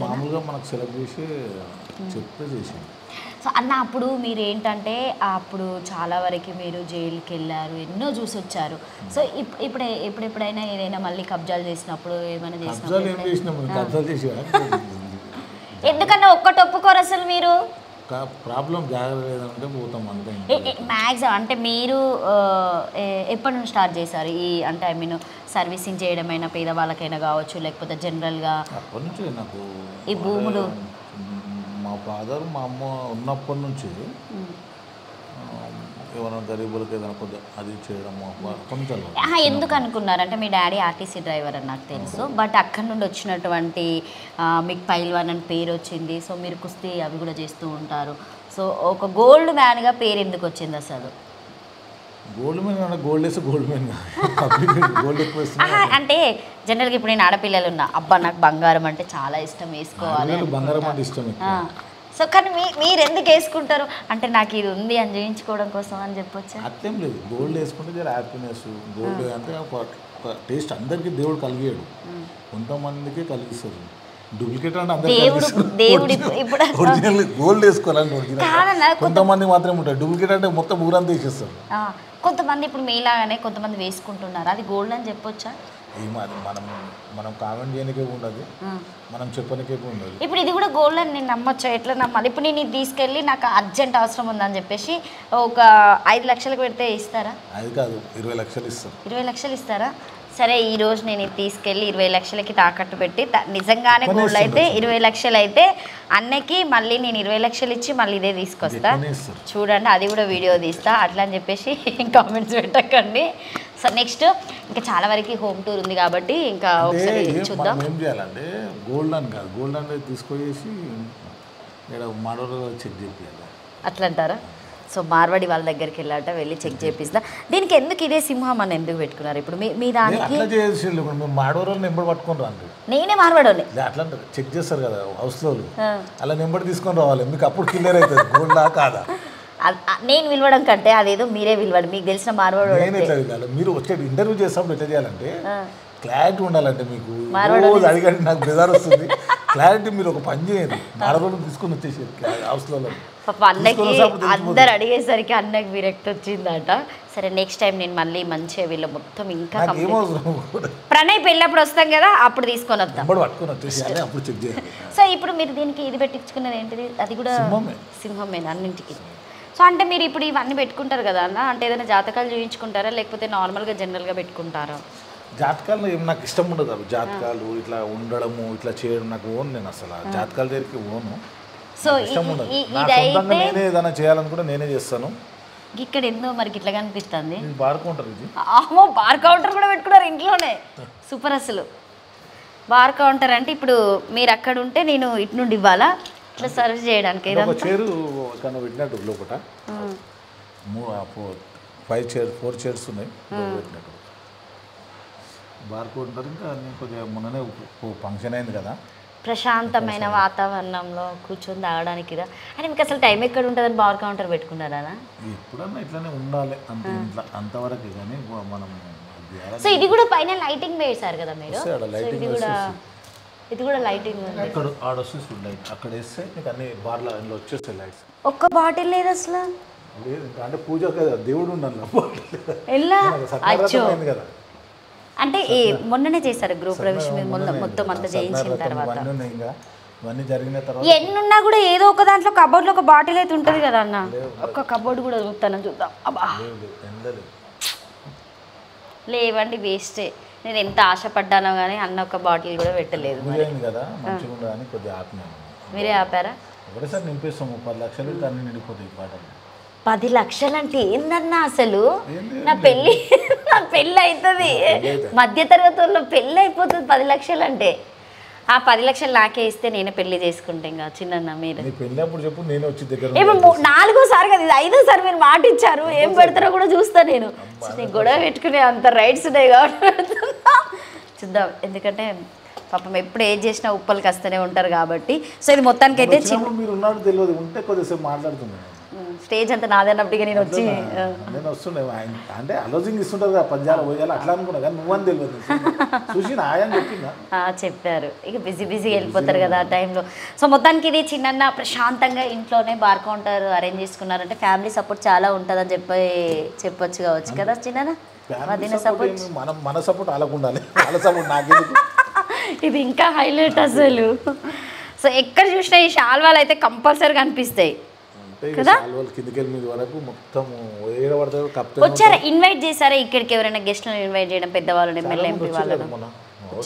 మామూలుగా మనకు సెలెక్ట్ చేసి చెప్తే చేసి. సో అన్న, అప్పుడు మీరు ఏంటంటే అప్పుడు చాలా వరకు మీరు జైలుకి వెళ్ళారు, ఎన్నో చూసి వచ్చారు. సో ఎప్పుడైనా ఏదైనా మళ్ళీ కబ్జాలు చేసినప్పుడు ఏమైనా ఎందుకన్నా ఒక్కటి ఒప్పుకోరు అసలు మీరు? ప్రాబ్లం జాగ్రత్త పోతాం అంతే. మ్యాక్సిమం అంటే మీరు ఎప్పటి నుంచి స్టార్ట్ చేశారు ఈ, అంటే ఐ మీన్ సర్వీసింగ్ చేయడమైనా పేదవాళ్ళకైనా కావచ్చు, లేకపోతే జనరల్గా? అప్పటి నుంచి నాకు ఈ భూములు మా ఫాదర్ మా అమ్మ ఉన్నప్పటి నుంచి ఎవరైనా గరీబులకి ఏదైనా కొద్దిగా అది చేయడం కొంచెం. ఎందుకు అనుకున్నారంటే మీ డాడీ ఆర్టీసీ డ్రైవర్ అని నాకు తెలుసు, బట్ అక్కడ నుండి వచ్చినటువంటి మీకు పైల్వాన్ అని పేరు వచ్చింది. సో మీరు కుస్తీ అవి కూడా చేస్తూ ఉంటారు. సో ఒక గోల్డ్ మ్యాన్గా పేరు ఎందుకు వచ్చింది అసలు? గోల్డ్ మ్యాన్ అంటే గోల్డ్ వేస్తే గోల్డ్ మ్యాన్ గోల్డ్ ఎక్కువ. అంటే జనరల్గా ఇప్పుడు నేను ఆడపిల్లలు ఉన్నా, అబ్బా నాకు బంగారం అంటే చాలా ఇష్టం, వేసుకోవాలి బంగారం అంటే ఇష్టం. సో కానీ మీరు ఎందుకు వేసుకుంటారు? అంటే నాకు ఇది ఉంది అని చూపించుకోవడం కోసం అని చెప్పొచ్చా? అట్లేం లేదు, గోల్డ్ వేసుకుంటే జర హ్యాపీనెస్. గోల్డ్ అంటే ఒక టేస్ట్ అందరికీ దేవుడు కలిగాడు, కొంతమందికి కలిగిస్తారు. డూప్లికేట్ అంటే దేవుడు ఇప్పుడు ఒరిజినల్ గోల్డ్ వేసుకోవాలని కొంతమంది మాత్రమే ఉంటారు. డూప్లికేట్ అంటే మొత్తం ఊరంతా వేసేస్తారు. కొంతమంది ఇప్పుడు మీలాగానే కొంతమంది వేసుకుంటున్నారు, అది గోల్డ్ అని చెప్పొచ్చా? మనం కామెంట్ చేయనికే ఉండదు, మనం చెప్పనికే ఉండదు. ఇప్పుడు ఇది కూడా గోల్డ్ అని నేను నమ్మొచ్చా? ఎట్లా నమ్మాలి? ఇప్పుడు నేను ఇది తీసుకెళ్ళి నాకు అర్జెంట్ అవసరం ఉందని చెప్పేసి ఒక 5 లక్షలకు పెడితే ఇస్తారా? అది కాదు, 20 లక్షలు ఇస్తారు. 20 లక్షలు ఇస్తారా? సరే ఈ రోజు నేను ఇది తీసుకెళ్ళి 20 లక్షలకి తాకట్టు పెట్టి నిజంగానే గోల్డ్ అయితే 20 లక్షలు అయితే అన్నకి మళ్ళీ నేను 20 లక్షలు ఇచ్చి మళ్ళీ ఇదే తీసుకొస్తా చూడండి, అది కూడా వీడియో తీస్తా అట్లా అని చెప్పేసి కామెంట్స్ పెట్టకండి. సో నెక్స్ట్ ఇంకా చాలా వరకు హోమ్ టూర్ ఉంది కాబట్టి ఇంకా ఒకసారి చూద్దాం. ఏం చేయాలంటే గోల్డ్ అని కాదు, గోల్డ్ అనేది తీసుకొచ్చేసి ఇక్కడ మోడల్ చెక్ చేయాలి అట్లా అంటారా? సో మార్వాడి వాళ్ళ దగ్గరికి వెళ్ళి చెక్ చేపిస్తా. దీనికి ఎందుకు ఇదే సింహం అని ఎందుకు పెట్టుకున్నారు? ఇప్పుడు మీ దానికి మాడవరం నెంబర్ పట్టుకొని రాండి. నేనే మార్వాడోని అట్లా చెక్ చేస్తారు కదా హౌస్లో, అలా నెంబర్ తీసుకొని రావాలి. మీకు అప్పుడు క్లియర్ అవుతుంది గోల్డా కాదా. నేను విలవడం కంటే అదేదో మీరే విలవండి, మీకు తెలిసిన మార్వాడు. నేను ఎట్లా వెళ్ళాలి? మీరు వచ్చే ఇంటర్వ్యూ చేసినప్పుడు ఎట్లా చేయాలంటే క్లారిటీ ఉండాలంటే మీకు అడిగండి, నాకు బెజార్ వస్తుంది. క్లారిటీ మీరు ఒక పని చేయండి, మార్వాడు తీసుకొని వచ్చేసి హౌస్లో. పాప అన్నకి అందరు అడిగేసరికి అన్నకి విరక్తి వచ్చిందట. సరే నెక్స్ట్ టైం నేను మళ్ళీ మంచిగా వీళ్ళ మొత్తం ఇంకా ప్రణయ్ పెళ్ళప్పుడు వస్తాం కదా అప్పుడు తీసుకొని వద్దాం. సో ఇప్పుడు మీరు దీనికి ఇది పెట్టించుకున్నది ఏంటిది? అది కూడా సింహమేనా అన్నింటికి? సో అంటే మీరు ఇప్పుడు ఇవన్నీ పెట్టుకుంటారు కదా అన్న, అంటే ఏదైనా జాతకాలు చూపించుకుంటారా లేకపోతే నార్మల్గా జనరల్గా పెట్టుకుంటారా? జాతకాలు ఏం నాకు ఇష్టం ఉండదు. అవి జాతకాలు ఇట్లా ఉండడము ఇట్లా చేయడం నాకు ఓన్. నేను అసలు జాతకాల దగ్గరికి ఓను. సో నేనే ఏదైనా చేయాలనుకుంటే నేనే చేస్తాను. ఇక్కడ ఏందో మరి ఇట్లా కనిపిస్తుంది. బార్ కౌంటర్ ఇది. బార్ కౌంటర్ కూడా పెట్టుకున్నారు ఇంట్లోనే, సూపర్. అసలు బార్ కౌంటర్ అంటే ఇప్పుడు మీరు అక్కడ ఉంటే నేను ఇటు నుండి ఇవ్వాలా ఇట్లా సర్వ్ చేయడానికి? చైరు పెట్టినట్టు లోపల 4 చైర్స్ ఉన్నాయి పెట్టినట్టు బార్ కౌంటర్. ఇంకా కొద్దిగా మొన్ననే ఫంక్షన్ అయింది కదా, ప్రశాంతమైన వాతావరణంలో కూర్చొని తాగడానికి. అని మీకు అసలు టైం ఎక్కడ ఉంటుందని బార్ కౌంటర్ పెట్టుకున్నారా? ఎప్పుడన్నా ఇట్లానే ఉండాలి అంతే, అంతవరకు. కానీ మనం సో ఇది కూడా పైన లైటింగ్ వేసారు కదా మీరు? ఇది కూడా లైటింగ్ అక్కడ అక్కడ వేస్తే మీకు అన్ని బార్లో వచ్చేస్తాయి లైట్స్. ఒక్క బాటిల్ లేదు అసలు? లేదు, అంటే పూజ కదా, దేవుడు ఉండాలి కదా. అంటే మొన్ననే చేశారు గృహ ప్రవేశం మొత్తం అంతా చేయించిన తర్వాత. ఎన్నున్నా కూడా ఏదో ఒక దాంట్లో కబోర్డ్లో ఒక బాటిల్ అయితే ఉంటుంది కదా అన్న. ఒక్క కబోర్డ్ కూడా చూస్తాను, చూద్దాం. అబ్బా లేవండి, వేస్టే. నేను ఎంత ఆశపడ్డానో కానీ అన్న ఒక బాటిల్ కూడా పెట్టలేదు. మీరే ఆపారా? 10 లక్షలు అంటే ఏందన్నా అసలు? నా పెళ్ళి అవుతుంది, మధ్య తరగతి వాళ్ళ పెళ్ళి అయిపోతుంది 10 లక్షలు అంటే. ఆ 10 లక్షలు నాకే ఇస్తే నేనే పెళ్లి చేసుకుంటే ఇంకా చిన్న మీరు. ఇప్పుడు 4వ సారి కదా, ఇది 5వ సారి మీరు మాట ఇచ్చారు. ఏం పెడతారో కూడా చూస్తా నేను. గొడవ పెట్టుకునే అంత రైట్స్ ఉన్నాయి కాబట్టి చూద్దాం. ఎందుకంటే పాపం ఎప్పుడు ఏం చేసినా ఉప్పలకి వస్తూనే ఉంటారు కాబట్టి. సో ఇది మొత్తానికి అయితే స్టేజ్ అంతా నాదన్నప్పటికీ నేను వచ్చి వస్తుండే అంటే అలోజింగ్ ఇస్తుంటారు కదా పద్యాలు పోయాలి అట్లా అనుకున్నా కానీ నువ్వని తెలియదు చూసి నాయని చెప్పిందా చెప్పారు. ఇక బిజీ వెళ్ళిపోతారు కదా ఆ టైంలో. సో మొత్తానికి ఇది చిన్న ప్రశాంతంగా ఇంట్లోనే బార్ కౌంటర్ అరేంజ్ చేసుకున్నారంటే ఫ్యామిలీ సపోర్ట్ చాలా ఉంటుందని చెప్పొచ్చు కావచ్చు కదా చిన్న. మన సపోర్ట్ వాళ్ళకు ఉండాలి, వాళ్ళ సపోర్ట్ నాకు. ఇది ఇంకా హైలైట్ అసలు. సో ఎక్కడ చూసినా ఈ శాల్వాలు అయితే కంపల్సరీగా కనిపిస్తాయి కదా. వచ్చారా, ఇన్వైట్ చేశారా ఇక్కడికి? ఎవరైనా గెస్ట్లను ఇన్వైట్ చేయడం, పెద్దవాళ్ళని, ఎమ్మెల్యే, ఎంపీ వాళ్ళని?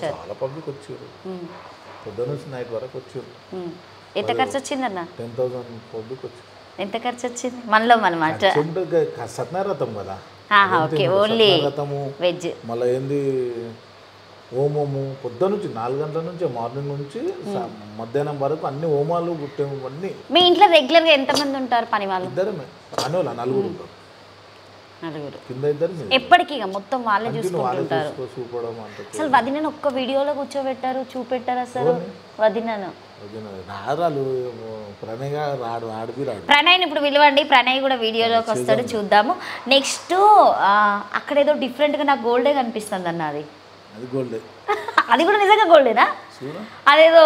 చాలా పబ్లిక్ వచ్చారు, పొద్దున నుంచి నైట్ వరకు వచ్చారు. ఎంత ఖర్చు వచ్చిందన్న? 10,000 పబ్లిక్ వచ్చారు. ఎంత ఖర్చు వచ్చింది? మనలో మనం సత్యనారాయణ కదా. Okay, only veg. మళ్ళీ ఏంది హోమము పొద్దు నుంచి 4 గంటల నుంచి మార్నింగ్ నుంచి మధ్యాహ్నం వరకు అన్ని హోమాలు గుట్టేము అన్నీ. మీ ఇంట్లో రెగ్యులర్గా ఎంతమంది ఉంటారు పని వాళ్ళు? ఇద్దరమే పని వాళ్ళ 4 ఉంటారు. కింద 2 ఎప్పటికీ మొత్తం వాళ్ళే చూసుకుంటుంటారు. అసలు వదినను ఒక్క వీడియోలో కూర్చోబెట్టారు, చూపెట్టారు అసలు వదినను. ప్రణయ్ని ఇప్పుడు పిలవండి, ప్రణయ్ కూడా వీడియోలోకి వస్తాడు, చూద్దాము. నెక్స్ట్ అక్కడ ఏదో డిఫరెంట్గా నాకు గోల్డే కనిపిస్తుంది అన్న. అది కూడా నిజంగా గోల్డేనా? అదేదో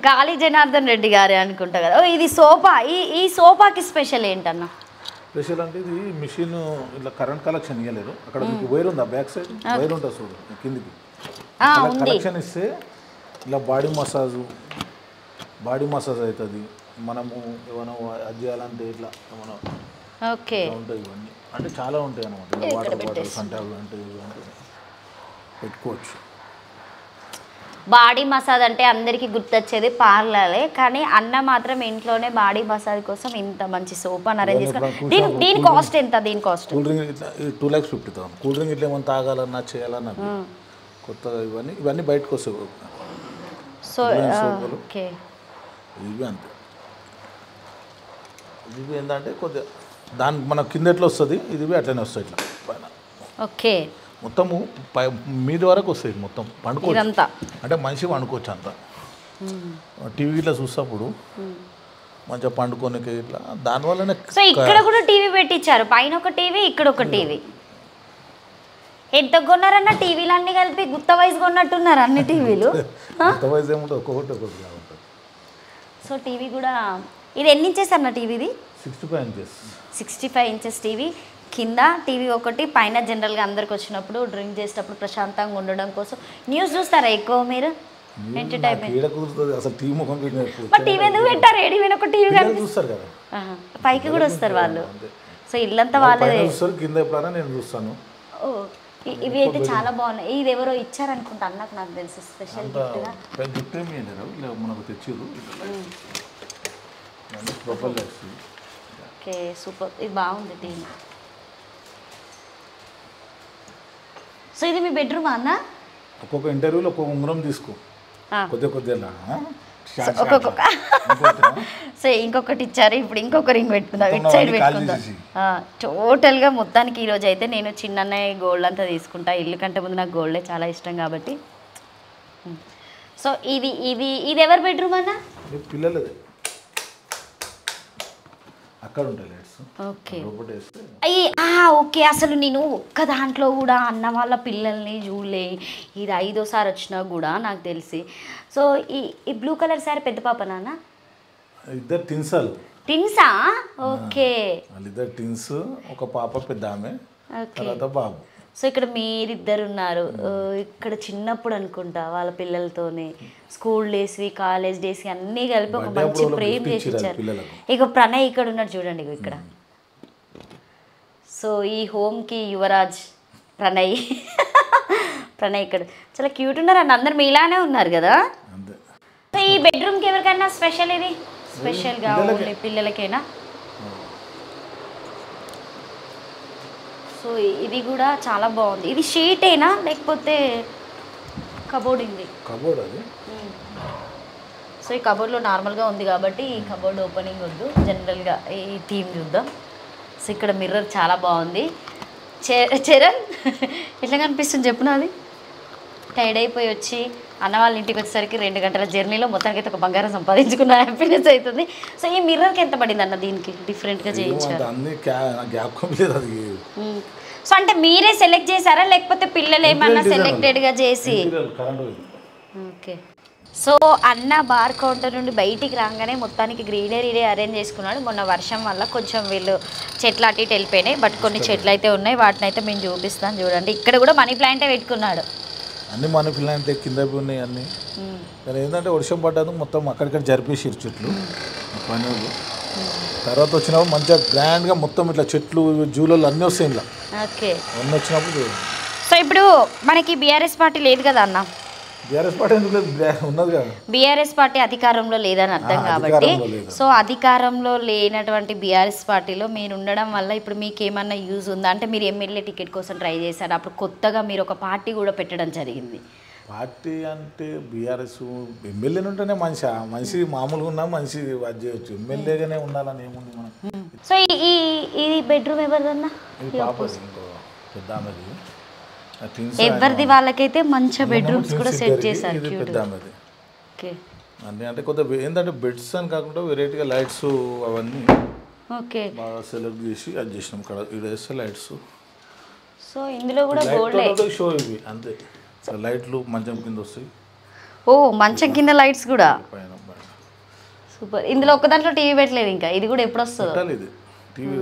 గాలి జనార్దన్ రెడ్డి గారే అనుకుంటా కదా. ఇది సోఫా. ఈ సోఫాకి స్పెషల్ ఏంటన్నా? స్పెషల్ అంటే ఇది మిషన్ ఇట్లా కరెంట్ కలెక్షన్ ఇవ్వలేదు. అక్కడ మీకు వైర్ ఉందా, బ్యాక్ సైడ్ వైర్ ఉంటుంది చూడు కిందికి. కలెక్షన్ ఇస్తే ఇలా బాడీ మసాజ్ అవుతుంది. మనము ఏమైనా అది చేయాలంటే ఇట్లా ఏమైనా ఉంటాయి ఇవన్నీ, అంటే చాలా ఉంటాయి అన్నమాట. వాటర్ బాటిల్స్ అంటే అవి అంటే పెట్టుకోవచ్చు. బాడీ మసాజ్ అంటే అందరికీ గుర్తొచ్చేది పార్లరే, కానీ అన్న మాత్రం ఇంట్లోనే బాడీ మసాజ్ కోసం ఇంత మంచి సోప్ అని అరేంజ్ చేసుకుని. దీని కాస్ట్ ఎంత? దీని కాస్ట్ కూల్ డ్రింక్ ఇట్లా 2,50,000. కూల్ డ్రింక్ ఇట్లా ఏమైనా తాగాలన్నా చేయాలన్నా కొత్తగా ఇవన్నీ బయటకు వస్తాయి. సో ఓకే, ఇవి అంతే. ఇవి ఏంటంటే కొద్దిగా దానికి మన కింద ఎట్లా వస్తుంది, ఇది అట్లనే వస్తుంది ఇట్లా పైన. ఓకే, మొత్తము మీది వరకు వస్తుంది మొత్తం పండుకోవచ్చు. ఇదంతా అంటే మనిషి పండుకోవచ్చు అంతా. టీవీ ఇట్లా చూసినప్పుడు మంచిగా పండుకోనికి ఇట్లా దానివల్లనే. సో ఇక్కడ కూడా టీవీ పెట్టించారు, పైన ఒక టీవీ, ఇక్కడ ఒక టీవీ. ఎంత కొన్నారన్న టీవీలు అన్నీ కలిపి గుత్త వైజ్ కొన్నట్టున్నారు అన్ని టీవీలు. గుత్త వైజ్ ఏముంటుంది, ఒక్కొక్కటి ఉంటుంది. సో టీవీ కూడా ఇది ఎన్ని ఇంచెస్ అన్న టీవీది? 65 ఇంచెస్. 65 inches TV. కింద టీవీ ఒకటి, పైన జనరల్గా అందరికి వచ్చినప్పుడు డ్రింక్ చేసేటప్పుడు ప్రశాంతంగా ఉండడం కోసం. న్యూస్ చూస్తారా ఎక్కువ మీరు? ఎంటర్టైన్మెంట్ అసలు టీవీ ముఖం టీవీ ఎందుకు పెట్టారు? ఏడి మీద ఒక టీవీ చూస్తారు కదా, పైకి కూడా వస్తారు వాళ్ళు. సో ఇల్లంతా వాళ్ళే చూస్తారు, కింద ఎప్పుడైనా నేను చూస్తాను. ఓ ఇవి అయితే చాలా బాగున్నాయి. ఇది ఎవరో ఇచ్చారనుకుంటా అన్నకు, నాకు తెలుసు స్పెషల్ గిఫ్ట్గా. గిఫ్ట్ ఏమి మనకు తెచ్చిరు. ఓకే సూపర్, ఇది బాగుంది టీవీ. సో ఇది మీ బెడ్రూమా అన్న? ఒక్కొక్క ఇంటర్వ్యూలో ఒక్కొక్క ఉంగరం తీసుకో, కొద్దిగా ఒక్కొక్క. సో ఇంకొకటి ఇచ్చారు, ఇప్పుడు ఇంకొక రింగ్ పెట్టుకుందాం, ఇటు సైడ్ పెట్టుకుందాం. టోటల్గా మొత్తానికి ఈరోజు అయితే నేను చిన్నన్నయ్య గోల్డ్ అంతా తీసుకుంటా. ఇల్లు కంటే ముందు నాకు గోల్డే చాలా ఇష్టం కాబట్టి. సో ఇది ఇది ఇది ఎవరి బెడ్రూమ్ అన్న? పిల్లలది, అక్కడ ఉంటాయి లైట్స్. Okay okay. అసలు నేను ఒక్క దాంట్లో కూడా అన్న వాళ్ళ పిల్లల్ని చూడలే. ఇది 5వ సారి వచ్చినా కూడా నాకు తెలిసి. సో ఈ బ్లూ కలర్ సారీ పెద్ద పాప నాన్న? ఇద్దరు టిన్సా? ఓకే, వాళ్ళిద్దరు టిన్స్. ఒక పాప పెద్ద ఆమె, తర్వాత బాబు. సో ఇక్కడ మీరిద్దరు ఉన్నారు. ఇక్కడ చిన్నప్పుడు అనుకుంటా వాళ్ళ పిల్లలతోనే స్కూల్ డేస్వి, కాలేజ్ డేస్వి అన్నీ కలిపి ఒక మంచి ప్రేమ్ చేసి ఇచ్చారు. ఇక ప్రణయ్ ఇక్కడ ఉన్నాడు చూడండి ఇక్కడ. సో ఈ హోమ్కి యువరాజ్ ప్రణయ్. ప్రణయ్ ఇక్కడ చాలా క్యూట్ ఉన్నారు అండి, అందరు మీలానే ఉన్నారు కదా. సో ఈ బెడ్రూమ్కి ఎవరికైనా స్పెషల్? ఇది స్పెషల్గా ఓన్లీ పిల్లలకేనా? సో ఇది కూడా చాలా బాగుంది. ఇది షీటేనా లేకపోతే కబోర్డ్? ఉంది కబోర్డ్ అది. సో ఈ కబోర్డ్లో నార్మల్గా ఉంది కాబట్టి ఈ కబోర్డ్ ఓపెనింగ్ వద్దు, జనరల్గా ఈ థీమ్ చూద్దాం. సో ఇక్కడ మిర్రర్ చాలా బాగుంది. చరణ్ ఎట్లా కనిపిస్తుంది చెప్పు? నాది టైర్డ్ అయిపోయి వచ్చి అన్న వాళ్ళ ఇంటికి వచ్చేసరికి 2 గంటల జర్నీలో మొత్తానికి అయితే ఒక బంగారం సంపాదించుకున్న హ్యాపీనెస్ అవుతుంది. సో ఈ మిర్రర్కి ఎంత పడింది అన్న? దీనికి డిఫరెంట్గా చేయించారు. సో అంటే మీరే సెలెక్ట్ చేశారా లేకపోతే పిల్లలు ఏమన్నా సెలెక్టెడ్గా చేసి? ఓకే. సో అన్న బార్ కౌంటర్ నుండి బయటికి రాగానే మొత్తానికి గ్రీనరీనే అరేంజ్ చేసుకున్నాడు. మొన్న వర్షం వల్ల కొంచెం వీళ్ళు చెట్లు అటు ఇటు వెళ్ళిపోయినాయి, బట్ కొన్ని చెట్లు అయితే ఉన్నాయి, వాటిని అయితే మేము చూపిస్తాను చూడండి. ఇక్కడ కూడా మనీ ప్లాంటే పెట్టుకున్నాడు. అన్ని మనీ ప్లాంట్ కింద ఉన్నాయి అన్నీ. కానీ ఏంటంటే వర్షం పడ్డదు, మొత్తం అక్కడిక్కడ జరిపేసారు చెట్లు పని. తర్వాత వచ్చినప్పుడు మంచిగా గ్రాండ్గా మొత్తం ఇట్లా చెట్లు జూలలో అన్నీ వస్తాయి ఇలా. ఓకే, అన్నీ వచ్చినప్పుడు. సో ఇప్పుడు మనకి బీఆర్ఎస్ పార్టీ లేదు కదా అన్న? బీఆర్ఎస్ పార్టీ ఉన్నది కదా. బీఆర్ఎస్ పార్టీ అధికారంలో లేదని అర్థం కాబట్టి. సో అధికారంలో లేనటువంటి బీఆర్ఎస్ పార్టీలో మీరు ఉండడం వల్ల ఇప్పుడు మీకు ఏమన్నా యూజ్ ఉందా? అంటే మీరు ఎమ్మెల్యే టికెట్ కోసం ట్రై చేశారు, అప్పుడు కొత్తగా మీరు ఒక పార్టీ కూడా పెట్టడం జరిగింది. పార్టీ అంటే బీఆర్ఎస్ ఎమ్మెల్యేలు ఉంటేనే మనిషి మామూలుగా ఉన్నా మనిషి అది చేయొచ్చు, ఎమ్మెల్యేగానే ఉండాలని ఏముంది మనం. సో ఈ బెడ్రూమ్ ఎవరిదన్నా? పెద్ద ఆమెది. ఎవరిది వాళ్ళకైతే మంచిగా బెడ్రూమ్స్ కూడా సెట్ చేశారు. ఓకే, అంటే కొద్దిగా ఏంటంటే బెడ్స్ అని కాకుండా వెరైటీగా లైట్స్ అవన్నీ ఓకే బాగా సెలెక్ట్ చేసి అది చేసినాం. ఇక్కడ ఇక్కడ వేస్తే లైట్స్. సో ఇందులో కూడా గోల్డ్ షో ఇవి అంతే. లైట్లు మంచం కింద వస్తాయి. ఓ మంచం కింద లైట్స్ కూడా సూపర్. ఇందులో ఒక్క దాంట్లో టీవీ పెట్టలేదు, ఇంకా ఇది కూడా ఎప్పుడు వస్తుంది? ఇది టీవీ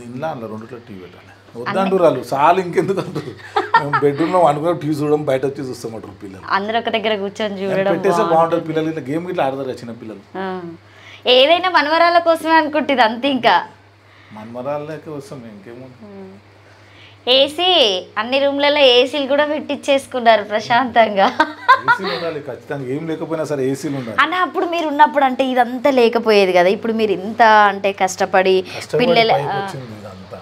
ఇంట్లో అందులో 2 టీవీ పెట్టాలి. వద్దంటారు వాళ్ళు, చాలు ఇంకెందుకు అంటారు. మేము బెడ్రూమ్లో అనుకున్న టీవీ చూడడం, బయట వచ్చి చూస్తామంటారు పిల్లలు. అందరూ ఒక దగ్గర కూర్చొని చూడడం పెట్టేస్తే బాగుంటుంది. పిల్లలు ఇట్లా గేమ్ ఇట్లా ఆడతారు చిన్న పిల్లలు. ఏదైనా మనవరాల కోసమే అనుకుంటుంది అంతే. ఇంకా మనవరాలకే వస్తాం, ఇంకేమో. ఏసీ అన్ని రూమ్లలో ఏసీలు కూడా పెట్టించేసుకున్నారు ప్రశాంతంగా. ఏసీలు ఉండాలి ఖచ్చితంగా, ఏం లేకపోయినా సరే ఏసీలు ఉండాలి అన్న. అప్పుడు మీరు ఉన్నప్పుడు అంటే ఇదంతా లేకపోయేది కదా, ఇప్పుడు మీరు ఇంత అంటే కష్టపడి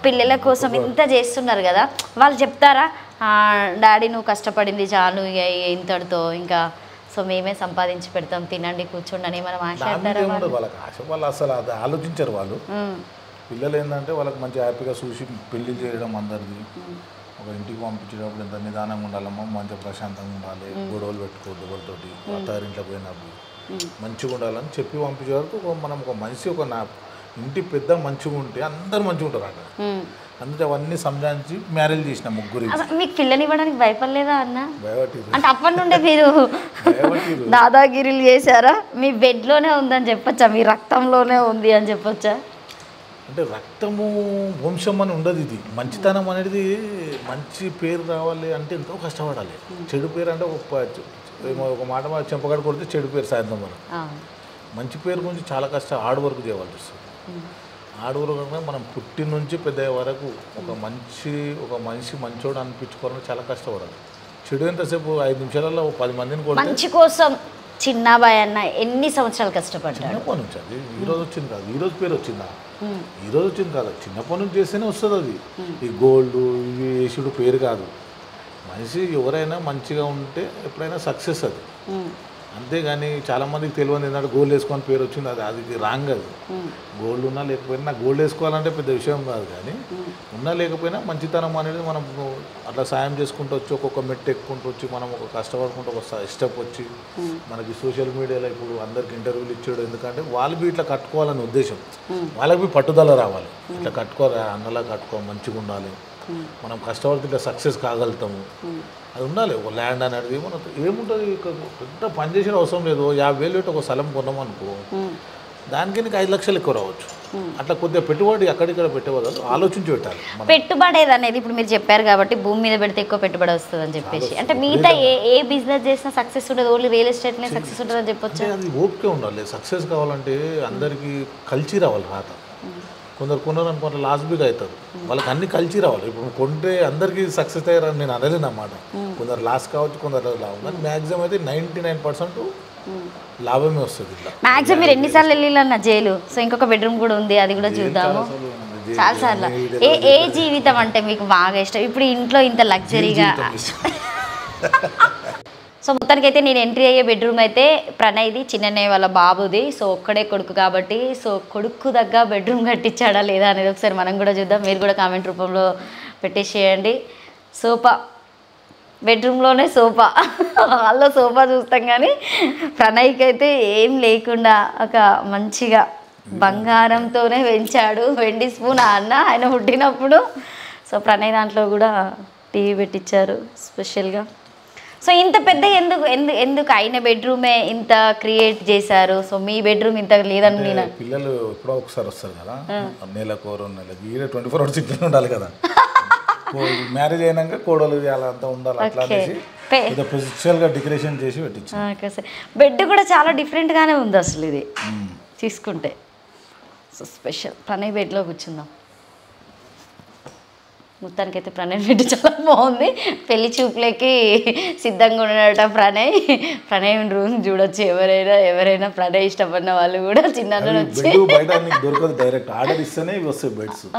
పిల్లల కోసం ఇంత చేస్తున్నారు కదా, వాళ్ళు చెప్తారా డాడీ నువ్వు కష్టపడింది చాలు ఇంతటితో ఇంకా సో మేమే సంపాదించి పెడతాం తినండి కూర్చోండి అని మనం మాట్లాడతారా? వాళ్ళకి ఆశ, వాళ్ళు అసలు అది ఆలోచించారు. వాళ్ళు పిల్లలు ఏంటంటే వాళ్ళకి మంచి హ్యాపీగా చూసి పెళ్లి చేయడం, అందరిది ఒక ఇంటికి పంపించేటప్పుడు ఎంత నిదానంగా ఉండాలమ్మా, మంచిగా ప్రశాంతంగా ఉండాలి, గొడవలు పెట్టుకోవద్దు ఎవరితోటి, అత్తారింట్లో పోయినప్పుడు మంచిగా ఉండాలని చెప్పి పంపించే వరకు మనం ఒక మనిషి ఒక ఇంటి పెద్ద మంచిగా ఉంటే అందరు మంచిగా ఉంటారు అక్కడ. అందుకే అవన్నీ సంజాయించి మ్యారేజ్ చేసిన ముగ్గురు. మీకు పిల్లని ఇవ్వడానికి భయపడలేదా అన్న? అంటే అప్పటి నుండే మీరు దాదాగిరిలు చేశారా? మీ బెడ్లోనే ఉందని చెప్పొచ్చా, మీ రక్తంలోనే ఉంది అని చెప్పొచ్చా? అంటే రక్తము వంశం అని ఉండదు. ఇది మంచితనం అనేది, మంచి పేరు రావాలి అంటే ఎంతో కష్టపడాలి. చెడు పేరు అంటే ఒక మాట చెంపగడ కొడితే చెడు పేరు సాయంత్రం వరకు. మంచి పేరు గురించి చాలా కష్టం, హార్డ్ వర్క్ చేయాల్సి వస్తుంది. హార్డ్ వర్క్ అంటే మనం పుట్టిన నుంచి పెద్ద వరకు ఒక మనిషి మంచోడు అనిపించుకోవాలని చాలా కష్టపడాలి. చెడు ఎంతసేపు 5 నిమిషాలలో 10 మందిని కూడా మంచి కోసం చిన్నబాయ్ అన్న ఎన్ని సంవత్సరాలు కష్టపడ్డాడు. చిన్నప్పటి నుంచి అది ఈరోజు వచ్చింది కాదు, ఈరోజు పేరు వచ్చిందా, ఈరోజు వచ్చింది కాదు, చిన్నప్పటి నుంచి చేస్తేనే వస్తుంది అది. ఈ గోల్డ్ ఇవి వేసుడు పేరు కాదు. మనిషి ఎవరైనా మంచిగా ఉంటే ఎప్పుడైనా సక్సెస్ అది. అంతేగాని చాలామందికి తెలియదు ఏంటంటే గోల్డ్ వేసుకొని పేరు వచ్చింది, అది రాంగ్. అది గోల్డ్ ఉన్నా లేకపోయినా నాకు గోల్డ్ వేసుకోవాలంటే పెద్ద విషయం కాదు, కానీ ఉన్నా లేకపోయినా మంచితనం అనేది మనం అట్లా సాయం చేసుకుంటూ వచ్చి ఒక్కొక్క మెట్టు ఎక్కుంటూ వచ్చి మనం ఒక కష్టపడుకుంటూ ఒక స్టెప్ వచ్చి మనకి సోషల్ మీడియాలో ఇప్పుడు అందరికి ఇంటర్వ్యూలు ఇచ్చాడు. ఎందుకంటే వాళ్ళు ఇట్లా కట్టుకోవాలనే ఉద్దేశం, వాళ్ళకి పట్టుదల రావాలి. ఇట్లా కట్టుకోవాలి, అన్నలా కట్టుకోవాలి, మంచిగా ఉండాలి, మనం కష్టపడితే ఇట్లా సక్సెస్ కాగలుగుతాము. అది ఉండాలి. ఒక ల్యాండ్ అనేది మనం ఏముంటుంది, పెద్ద పని చేసిన అవసరం లేదు. 50,000 పెట్టి ఒక స్థలం కొన్నాం అనుకో, దానికి నీకు 5 లక్షలు ఎక్కువ రావచ్చు. అట్లా కొద్దిగా పెట్టుబడి అక్కడిక్కడ పెట్టేవాళ్ళు ఆలోచించి పెట్టాలి. పెట్టుబడి అనేది ఇప్పుడు మీరు చెప్పారు కాబట్టి భూమి మీద పెడితే ఎక్కువ పెట్టుబడి వస్తుంది అని చెప్పేసి, అంటే మిగతా ఏ బిజినెస్ చేసినా సక్సెస్ ఉంటుంది, ఓన్లీ రియల్ ఎస్టేట్నే సక్సెస్ ఉంటుంది అని చెప్పొచ్చు. అది ఓపిక ఉండాలి. సక్సెస్ కావాలంటే అందరికీ కలిసి రావాలి. రాత కొందరు కొన్నారు అనుకుంటే లాస్ బిగ్ అవుతారు, వాళ్ళకి అన్ని కలిసి రావాలి. ఇప్పుడు కొంటే అందరికీ సక్సెస్ అయ్యారని నేను అనలేను అన్నమాట. కొందరు లాస్ కావచ్చు, కొందరు లాభం, కానీ మ్యాక్సిమం అయితే 99% లాభమే వస్తుంది. మ్యాక్సిమం మీరు ఎన్నిసార్లు వెళ్ళిన జైలు? సో ఇంకొక బెడ్రూమ్ కూడా ఉంది, అది కూడా చూద్దాము. చాలా సార్లు. ఏ జీవితం అంటే మీకు బాగా ఇష్టం? ఇప్పుడు ఇంట్లో ఇంత లగ్జరీగా. సో మొత్తానికైతే నేను ఎంట్రీ అయ్యే బెడ్రూమ్ అయితే ప్రణయ్ది, చిన్నయ్య వాళ్ళ బాబుది. సో ఒక్కడే కొడుకు కాబట్టి సో కొడుకు దగ్గర బెడ్రూమ్ కట్టించాడా లేదా అనేది ఒకసారి మనం కూడా చూద్దాం. మీరు కూడా కామెంట్ రూపంలో పెట్టేసేయండి. సోఫా, బెడ్రూమ్లోనే సోఫా, హాల్లో సోఫా చూస్తాం, కానీ ప్రణయ్కి అయితే ఏం లేకుండా ఒక మంచిగా బంగారంతోనే పెంచాడు. వెండి స్పూన్ అన్న ఆయన పుట్టినప్పుడు. సో ప్రణయ్ దాంట్లో కూడా టీవీ పెట్టించారు స్పెషల్గా. సో ఇంత పెద్ద ఎందుకు ఆయన బెడ్రూమే ఇంత క్రియేట్ చేశారు? సో మీ బెడ్రూమ్ ఇంత లేదని నేను, పిల్లలు ఎప్పుడో ఒకసారి వస్తారు కదా, నెలకు 2 నెలలకు, 24 hours ఇంట్లో ఉండాలి కదా. మ్యారేజ్ అయినాక కోడలు అంతా ఉండాలి. అట్లా స్పెషల్గా డెకరేషన్ చేసి పెట్టించారు. బెడ్ కూడా చాలా డిఫరెంట్గానే ఉంది అసలు ఇది తీసుకుంటే. So special. ప్రణయ్ బెడ్లో కూర్చుందాం. మొత్తానికైతే ప్రణయ్ బెడ్ చాలా బాగుంది. పెళ్లి చూపులకి సిద్ధంగా ఉన్నాడట ప్రణయ్. ప్రణయ్ రూమ్ చూడొచ్చు ఎవరైనా ప్రణయ్ ఇష్టపడిన వాళ్ళు కూడా చిన్న వచ్చి.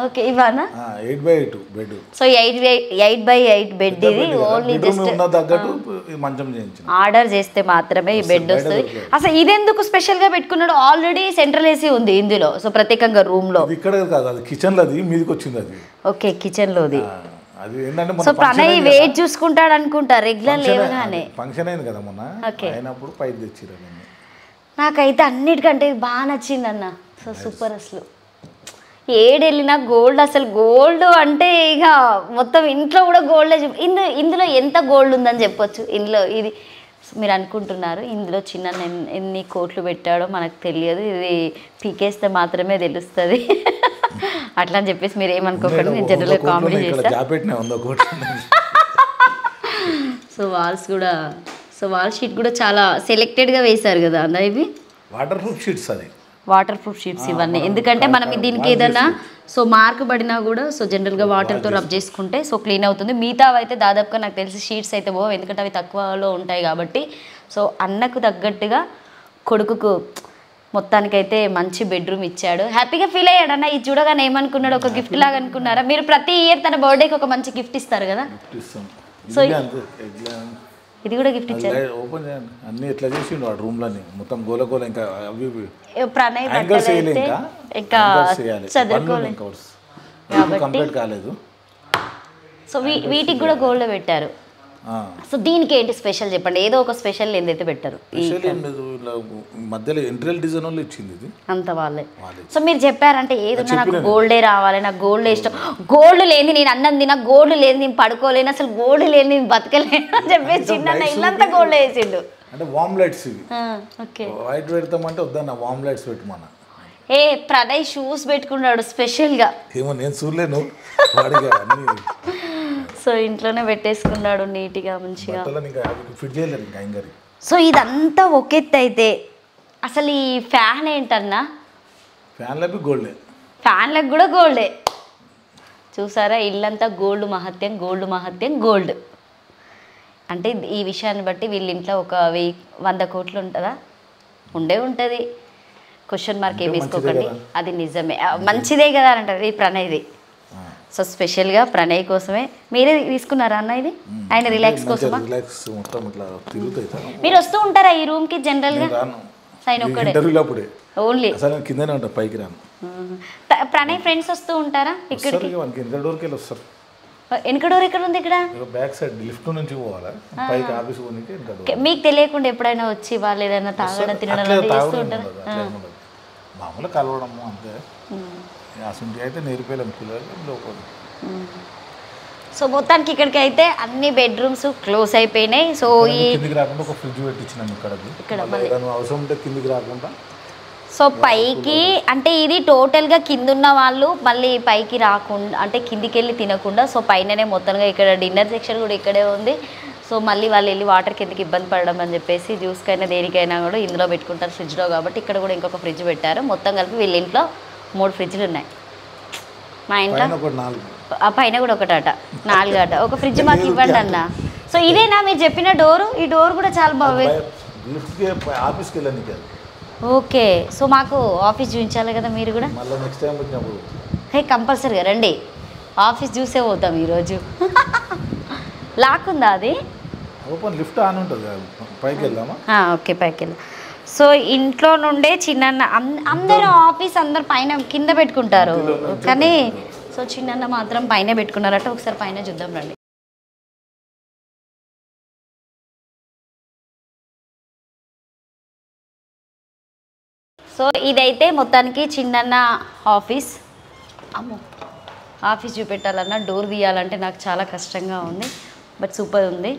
ఓకే ఇవానా 8x8 bed. So 8x8 bed ఇది. ఓన్లీ జస్ట్ ఆర్డర్ చేస్తే మాత్రమే ఈ బెడ్ వస్తుంది. అసలు ఇదెందుకు స్పెషల్ గా పెట్టుకున్నాడు? ఆల్రెడీ సెంట్రల్ ఏసీ ఉంది ఇందులో. సో ప్రత్యేకంగా రూమ్ లో కిచెన్ లో మీదకి వచ్చింది అది. ఓకే కిచెన్ లోది. సో ప్రణయ్ వెయిట్ చూసుకుంటాడు అనుకుంటా రెగ్యులర్ లేవగానే. ఫంక్షన్ అయింది కదా మొన్న, అయినప్పుడు పైకి తెచ్చిరు. నాకైతే అన్నిటికంటే బాగా నచ్చింది అన్న. So super. అసలు ఏడెళ్ళినా గోల్డ్, అసలు గోల్డ్ అంటే ఇక మొత్తం ఇంట్లో కూడా గోల్డే. ఇందులో ఎంత గోల్డ్ ఉందని చెప్పొచ్చు ఇందులో. ఇది మీరు అనుకుంటున్నారు ఇందులో చిన్న ఎన్ని కోట్లు పెట్టాడో మనకు తెలియదు, ఇది పీకేస్తే మాత్రమే తెలుస్తుంది. అట్లా అని చెప్పేసి మీరు ఏమనుకోకండి, నేను జనరల్గా కామెడీ చేస్తాను. సో వాల్స్ కూడా, సో వాల్ షీట్ కూడా చాలా సెలెక్టెడ్గా వేశారు కదా అన్న. ఇవి వాటర్ ప్రూఫ్ షీట్స్. అది వాటర్ ప్రూఫ్ షీట్స్ ఇవన్నీ, ఎందుకంటే మనం దీనికి ఏదైనా సో మార్క్ పడినా కూడా సో జనరల్గా వాటర్తో రబ్ చేసుకుంటే సో క్లీన్ అవుతుంది. మిగతా అయితే దాదాపుగా నాకు తెలిసి షీట్స్ అయితే పోవు, ఎందుకంటే అవి తక్కువలో ఉంటాయి కాబట్టి. సో అన్నకు తగ్గట్టుగా కొడుకుకు మొత్తానికైతే మంచి బెడ్రూమ్ ఇచ్చాడు. హ్యాపీగా ఫీల్ అయ్యాడు అన్న. ఇది చూడగానే ఏమనుకున్నాడు, ఒక గిఫ్ట్ లాగా అనుకున్నారా? మీరు ప్రతి ఇయర్ తన బర్త్డేకి ఒక మంచి గిఫ్ట్ ఇస్తారు కదా, సో ఇది కూడా గిఫ్ట్ ఇచ్చారు. ఓపెన్ చేయండి, అన్ని ఎట్లా చేసిండు వాడు రూమ్ లోని మొత్తం గోల గోల. ఇంకా అవి ప్రణయ్ ఇంకా చదువుకోలేదు కంప్లీట్ కాలేదు. సో వీటికి కూడా గోల్డ్ పెట్టారు. సో దీనికి ఏంటి స్పెషల్ చెప్పండి, ఏదో ఒక స్పెషల్ ఏందైతే పెట్టారు. మధ్యలో ఇంటీరియర్ డిజైన్ వాళ్ళు ఇచ్చింది ఇది అంత వాళ్ళే. సో మీరు చెప్పారంటే ఏదన్నా నాకు గోల్డే రావాలి, నాకు గోల్డ్ ఇష్టం, గోల్డ్ లేని నేను అన్నం తిన, గోల్డ్ లేని నేను పడుకోలేను, అసలు గోల్డ్ లేని నేను బతకలేను అని చెప్పేసి చిన్న ఇల్లంతా గోల్డ్ వేసిండు. అంటే వామ్ లైట్స్ ఇవి. ఓకే వైట్ పెడతామంటే వద్దన్న వామ్ లైట్స్ పెట్టమన్నా. ఏ ప్రణయ్ షూస్ పెట్టుకున్నాడు స్పెషల్గా, ఏమో నేను చూడలేను. సో ఇంట్లోనే పెట్టేసుకున్నాడు నీట్గా మంచిగా. సో ఇదంతా ఒక ఎత్తు అయితే అసలు ఈ ఫ్యాన్ ఏంటన్నా, ఫ్యాన్లకు గోల్డే, ఫ్యాన్లకు కూడా గోల్డే. చూసారా ఇల్లంతా గోల్డ్ మహత్యం, గోల్డ్ మహత్యం, గోల్డ్. అంటే ఈ విషయాన్ని బట్టి వీళ్ళ ఇంట్లో ఒక 100 కోట్లు ఉంటుందా, ఉంటుంది. క్వశ్చన్ మార్క్ ఏం వేసుకోకండి, అది నిజమే, మంచిదే కదా అని అంటారు ఈ ప్రణయ్ది. సో స్పెషల్గా ప్రణయ్ కోసమే మీరే తీసుకున్నారా అన్న ఇది, ఆయన రిలాక్స్ కోసమా? మీరు వస్తూ ఉంటారా ఈ రూమ్కి జనరల్గా? ఆయన ఒక్కడే ఓన్లీ పైకి రాను. ప్రణయ్ ఫ్రెండ్స్ వస్తూ ఉంటారా ఇక్కడికి? వెనక డోర్ ఎక్కడ ఉంది? ఇక్కడ బ్యాక్ సైడ్ లిఫ్ట్ నుంచి పోవాలా పైకి ఆఫీస్ పోనీకి. మీకు తెలియకుండా ఎప్పుడైనా వచ్చి వాళ్ళు ఏదైనా తాగడం తినడం చేస్తూ ఉంటారా? మామూలుగా కలవడము అంతే, అసలు అయితే నేర్పేయాలి పిల్లలు లోపల. సో మొత్తానికి ఇక్కడికి అయితే అన్ని బెడ్రూమ్స్ క్లోజ్ అయిపోయినాయి. సో ఈ కిందికి రాకుండా ఒక ఫ్రిడ్జ్ పెట్టించినాం ఇక్కడ అవసరం ఉంటే కిందికి రాకుండా. సో పైకి అంటే ఇది టోటల్గా కింద ఉన్న వాళ్ళు మళ్ళీ పైకి రాకుండా అంటే కిందికి వెళ్ళి తినకుండా సో పైననే మొత్తంగా ఇక్కడ డిన్నర్ సెక్షన్ కూడా ఇక్కడే ఉంది. సో మళ్ళీ వాళ్ళు వెళ్ళి వాటర్ కిందకి ఇబ్బంది పడడం అని చెప్పేసి జ్యూస్కైనా దేనికైనా కూడా ఇందులో పెట్టుకుంటారు ఫ్రిడ్జ్లో, కాబట్టి ఇక్కడ కూడా ఇంకొక ఫ్రిడ్జ్ పెట్టారు. మొత్తం కలిపి వీళ్ళ ఇంట్లో 3 ఫ్రిడ్జ్లు ఉన్నాయి. మా ఇంట్లో ఆ పైన కూడా ఒకటట, 4 అట. ఒక ఫ్రిడ్జ్ మాకు ఇవ్వండి అన్న. సో ఇదేనా మీరు చెప్పిన డోరు? ఈ డోర్ కూడా చాలా బాగుంది. ఓకే, సో మాకు ఆఫీస్ చూపించాలి కదా మీరు కూడా. హే కంపల్సరీగా రండి, ఆఫీస్ చూసే పోతాం ఈరోజు. లాక్ ఉందా అది? లిఫ్ట్ ఆన్ ఉంటుంది, పైకి వెళ్దామా? ఓకే పైకి వెళ్దాం. సో ఇంట్లో నుండే చిన్న అందరూ ఆఫీస్ అందరు పైన కింద పెట్టుకుంటారు కానీ సో చిన్న మాత్రం పైన పెట్టుకున్నారట. ఒకసారి పైన చూద్దాం రండి. సో ఇదైతే మొత్తానికి చిన్న ఆఫీస్. అమ్మో ఆఫీస్ చూపెట్టాలన్నా డోర్ తీయాలంటే నాకు చాలా కష్టంగా ఉంది, బట్ సూపర్ ఉంది.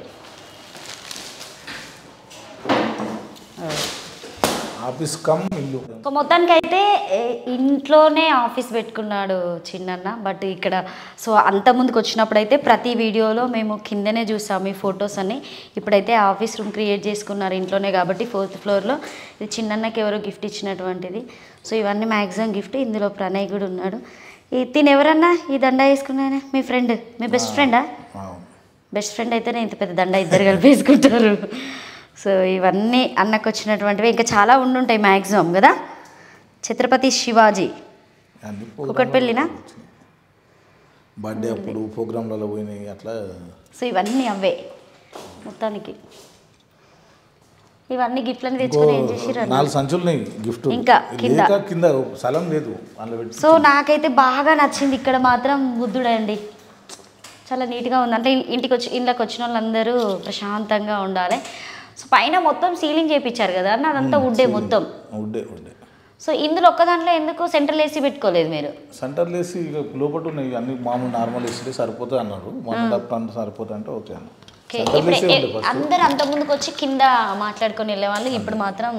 ఆఫీస్ కమ్ ఇల్లు. సో మొత్తానికి అయితే ఇంట్లోనే ఆఫీస్ పెట్టుకున్నాడు చిన్న. బట్ ఇక్కడ సో అంత ముందుకు వచ్చినప్పుడు అయితే ప్రతి వీడియోలో మేము కిందనే చూసాము ఈ ఫొటోస్ అన్ని. ఇప్పుడైతే ఆఫీస్ రూమ్ క్రియేట్ చేసుకున్నారు ఇంట్లోనే కాబట్టి 4th ఫ్లోర్లో. ఇది చిన్నకి ఎవరో గిఫ్ట్ ఇచ్చినటువంటిది. సో ఇవన్నీ మ్యాక్సిమం గిఫ్ట్. ఇందులో ప్రణయ్ కూడా ఉన్నాడు. తిని ఎవరన్నా ఈ దండ వేసుకున్నానే? మీ ఫ్రెండ్, మీ బెస్ట్ ఫ్రెండా? బెస్ట్ ఫ్రెండ్ అయితేనే ఇంత పెద్ద దండ ఇద్దరు కలిపి వేసుకుంటారు. సో ఇవన్నీ అన్నకు వచ్చినటువంటివి, ఇంకా చాలా ఉండుంటాయి మ్యాక్సిమం కదా. ఛత్రపతి శివాజీ ఒకటి పెళ్ళినా బర్త్డే అప్పుడు ప్రోగ్రాంలలో పోయినాయి అట్లా. సో ఇవన్నీ అవే మొత్తానికి. ఇవన్నీ గిఫ్ట్లని తెచ్చుకొని ఏం చేసిర్రు? 4 సంచులు గిఫ్ట్, ఇంకా కింద స్థలం లేదు. సో నాకైతే బాగా నచ్చింది ఇక్కడ మాత్రం బుద్ధుడే అండి, చాలా నీట్గా ఉంది. అంటే ఇంట్లోకి వచ్చిన వాళ్ళందరూ ప్రశాంతంగా ఉండాలి. సో పైన మొత్తం సీలింగ్ చేయించారు కదా అన్న, అదంతా వుడ్డే మొత్తం. వుడ్డే. సో ఇందులో ఒక్క దాంట్లో ఎందుకు సెంట్రల్ ఏసీ పెట్టుకోలేదు మీరు? సెంట్రల్ ఏసీ లోపల ఉన్నాయి అన్ని మామూలు నార్మల్ ఏసీ సరిపోతుంది అన్నారు. 1.5 టన్ సరిపోతుంది అంటే ఓకే అన్న. ఇప్పుడు అందరు అంత ముందుకు వచ్చి కింద మాట్లాడుకొని వెళ్ళేవాళ్ళు, ఇప్పుడు మాత్రం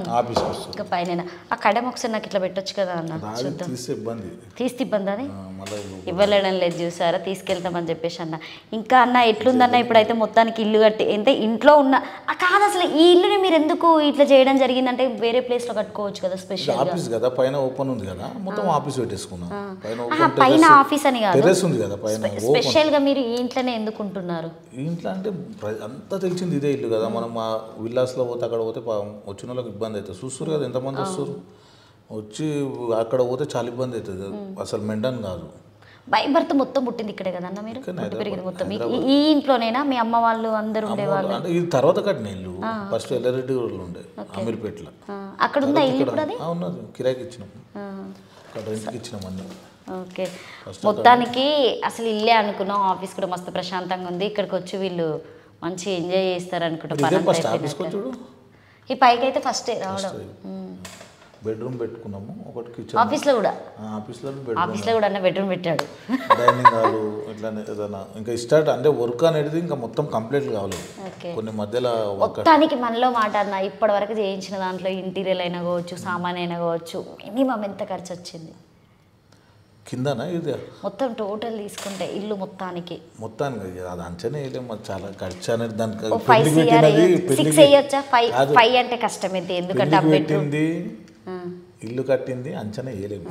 ఇంకా పైన. ఆ కడమ ఒకసారి నాకు ఇట్లా పెట్టొచ్చు కదా అన్న, చూద్దాం. తీస్తే ఇబ్బంది అది ఇవ్వలేడం లేదు చూసారా, తీసుకెళ్తామని చెప్పేసి అన్న. ఇంకా అన్న ఎట్లుందన్న ఇప్పుడైతే మొత్తానికి ఇల్లు కట్టి అంటే ఇంట్లో ఉన్న కాదు అసలు ఈ ఇల్లుని మీరు ఎందుకు ఇట్లా చేయడం జరిగిందంటే వేరే ప్లేస్ లో కట్టుకోవచ్చు కదా, స్పెషల్ ఆఫీస్ కదా పైన ఓపెన్ ఉంది కదా, మొత్తం ఆఫీస్ పెట్టేసుకున్నాం. పైన ఆఫీస్ అని కాదు, టెర్రస్ ఉంది కదా పైన. స్పెషల్ గా మీరు ఈ ఇంట్లోనే ఎందుకు ఉంటున్నారు? ఇంట్లో అంటే అంతా తెలిసింది ఇదే ఇల్లు కదా, మనం మా విల్లాస్లో పోతే అక్కడ పోతే వచ్చిన వాళ్ళకి ఇబ్బంది అవుతుంది. చూస్తారు కదా ఎంతమంది వస్తారు, వచ్చి అక్కడ పోతే చాలా ఇబ్బంది అవుతుంది. అసలు మెంటన్ కాదు. బై బర్త్ మొత్తం పుట్టింది ఇక్కడే కదా అన్న, మీరు పెరిగింది మొత్తం ఈ ఇంట్లోనేనా? మీ అమ్మ వాళ్ళు అందరూ ఉండేవాళ్ళు? అంటే ఇది తర్వాత కట్టిన ఇల్లు, ఫస్ట్ ఎల్లారెడ్డి ఊర్లో ఉండే అమీర్పేటలో. అక్కడ ఉందా ఇల్లు ఇప్పుడు? అది ఉన్నది, కిరాయికి ఇచ్చినాం, అక్కడ రెంట్కి ఇచ్చినాం అన్నీ. ఓకే, మొత్తానికి అసలు ఇల్లే అనుకున్నాం. ఆఫీస్ కూడా మస్తు ప్రశాంతంగా ఉంది, ఇక్కడికి వచ్చి వీళ్ళు మంచి ఎంజాయ్ చేస్తారు అనుకుంటా. ఈ పైకి అయితే ఫస్ట్ రావడం. బెడ్రూమ్ పెట్టుకున్నాము, ఒకటి కిచెన్. ఆఫీస్లో కూడా అన్న బెడ్రూమ్ పెట్టాడు. డైనింగ్ హాల్ ఇట్లానే ఏదైనా ఇంకా స్టార్ట్ అంటే వర్క్ అనేది ఇంకా మొత్తం కంప్లీట్ కావాలి. కొన్ని మధ్యలో మొత్తానికి మనలో మాట అన్న, ఇప్పటి వరకు చేయించిన దాంట్లో ఇంటీరియర్ అయినా కావచ్చు, సామాన్ అయినా కావచ్చు, మినిమం ఎంత ఖర్చు వచ్చింది కిందనా? ఇది మొత్తం టోటల్ తీసుకుంటే ఇల్లు మొత్తానికి అది అంచనా వేయలేము, చాలా ఖర్చు అనేది. దానికి అంటే కష్టమే, ఎందుకంటే పెట్టింది ఇల్లు కట్టింది అంచనా వేయలేము.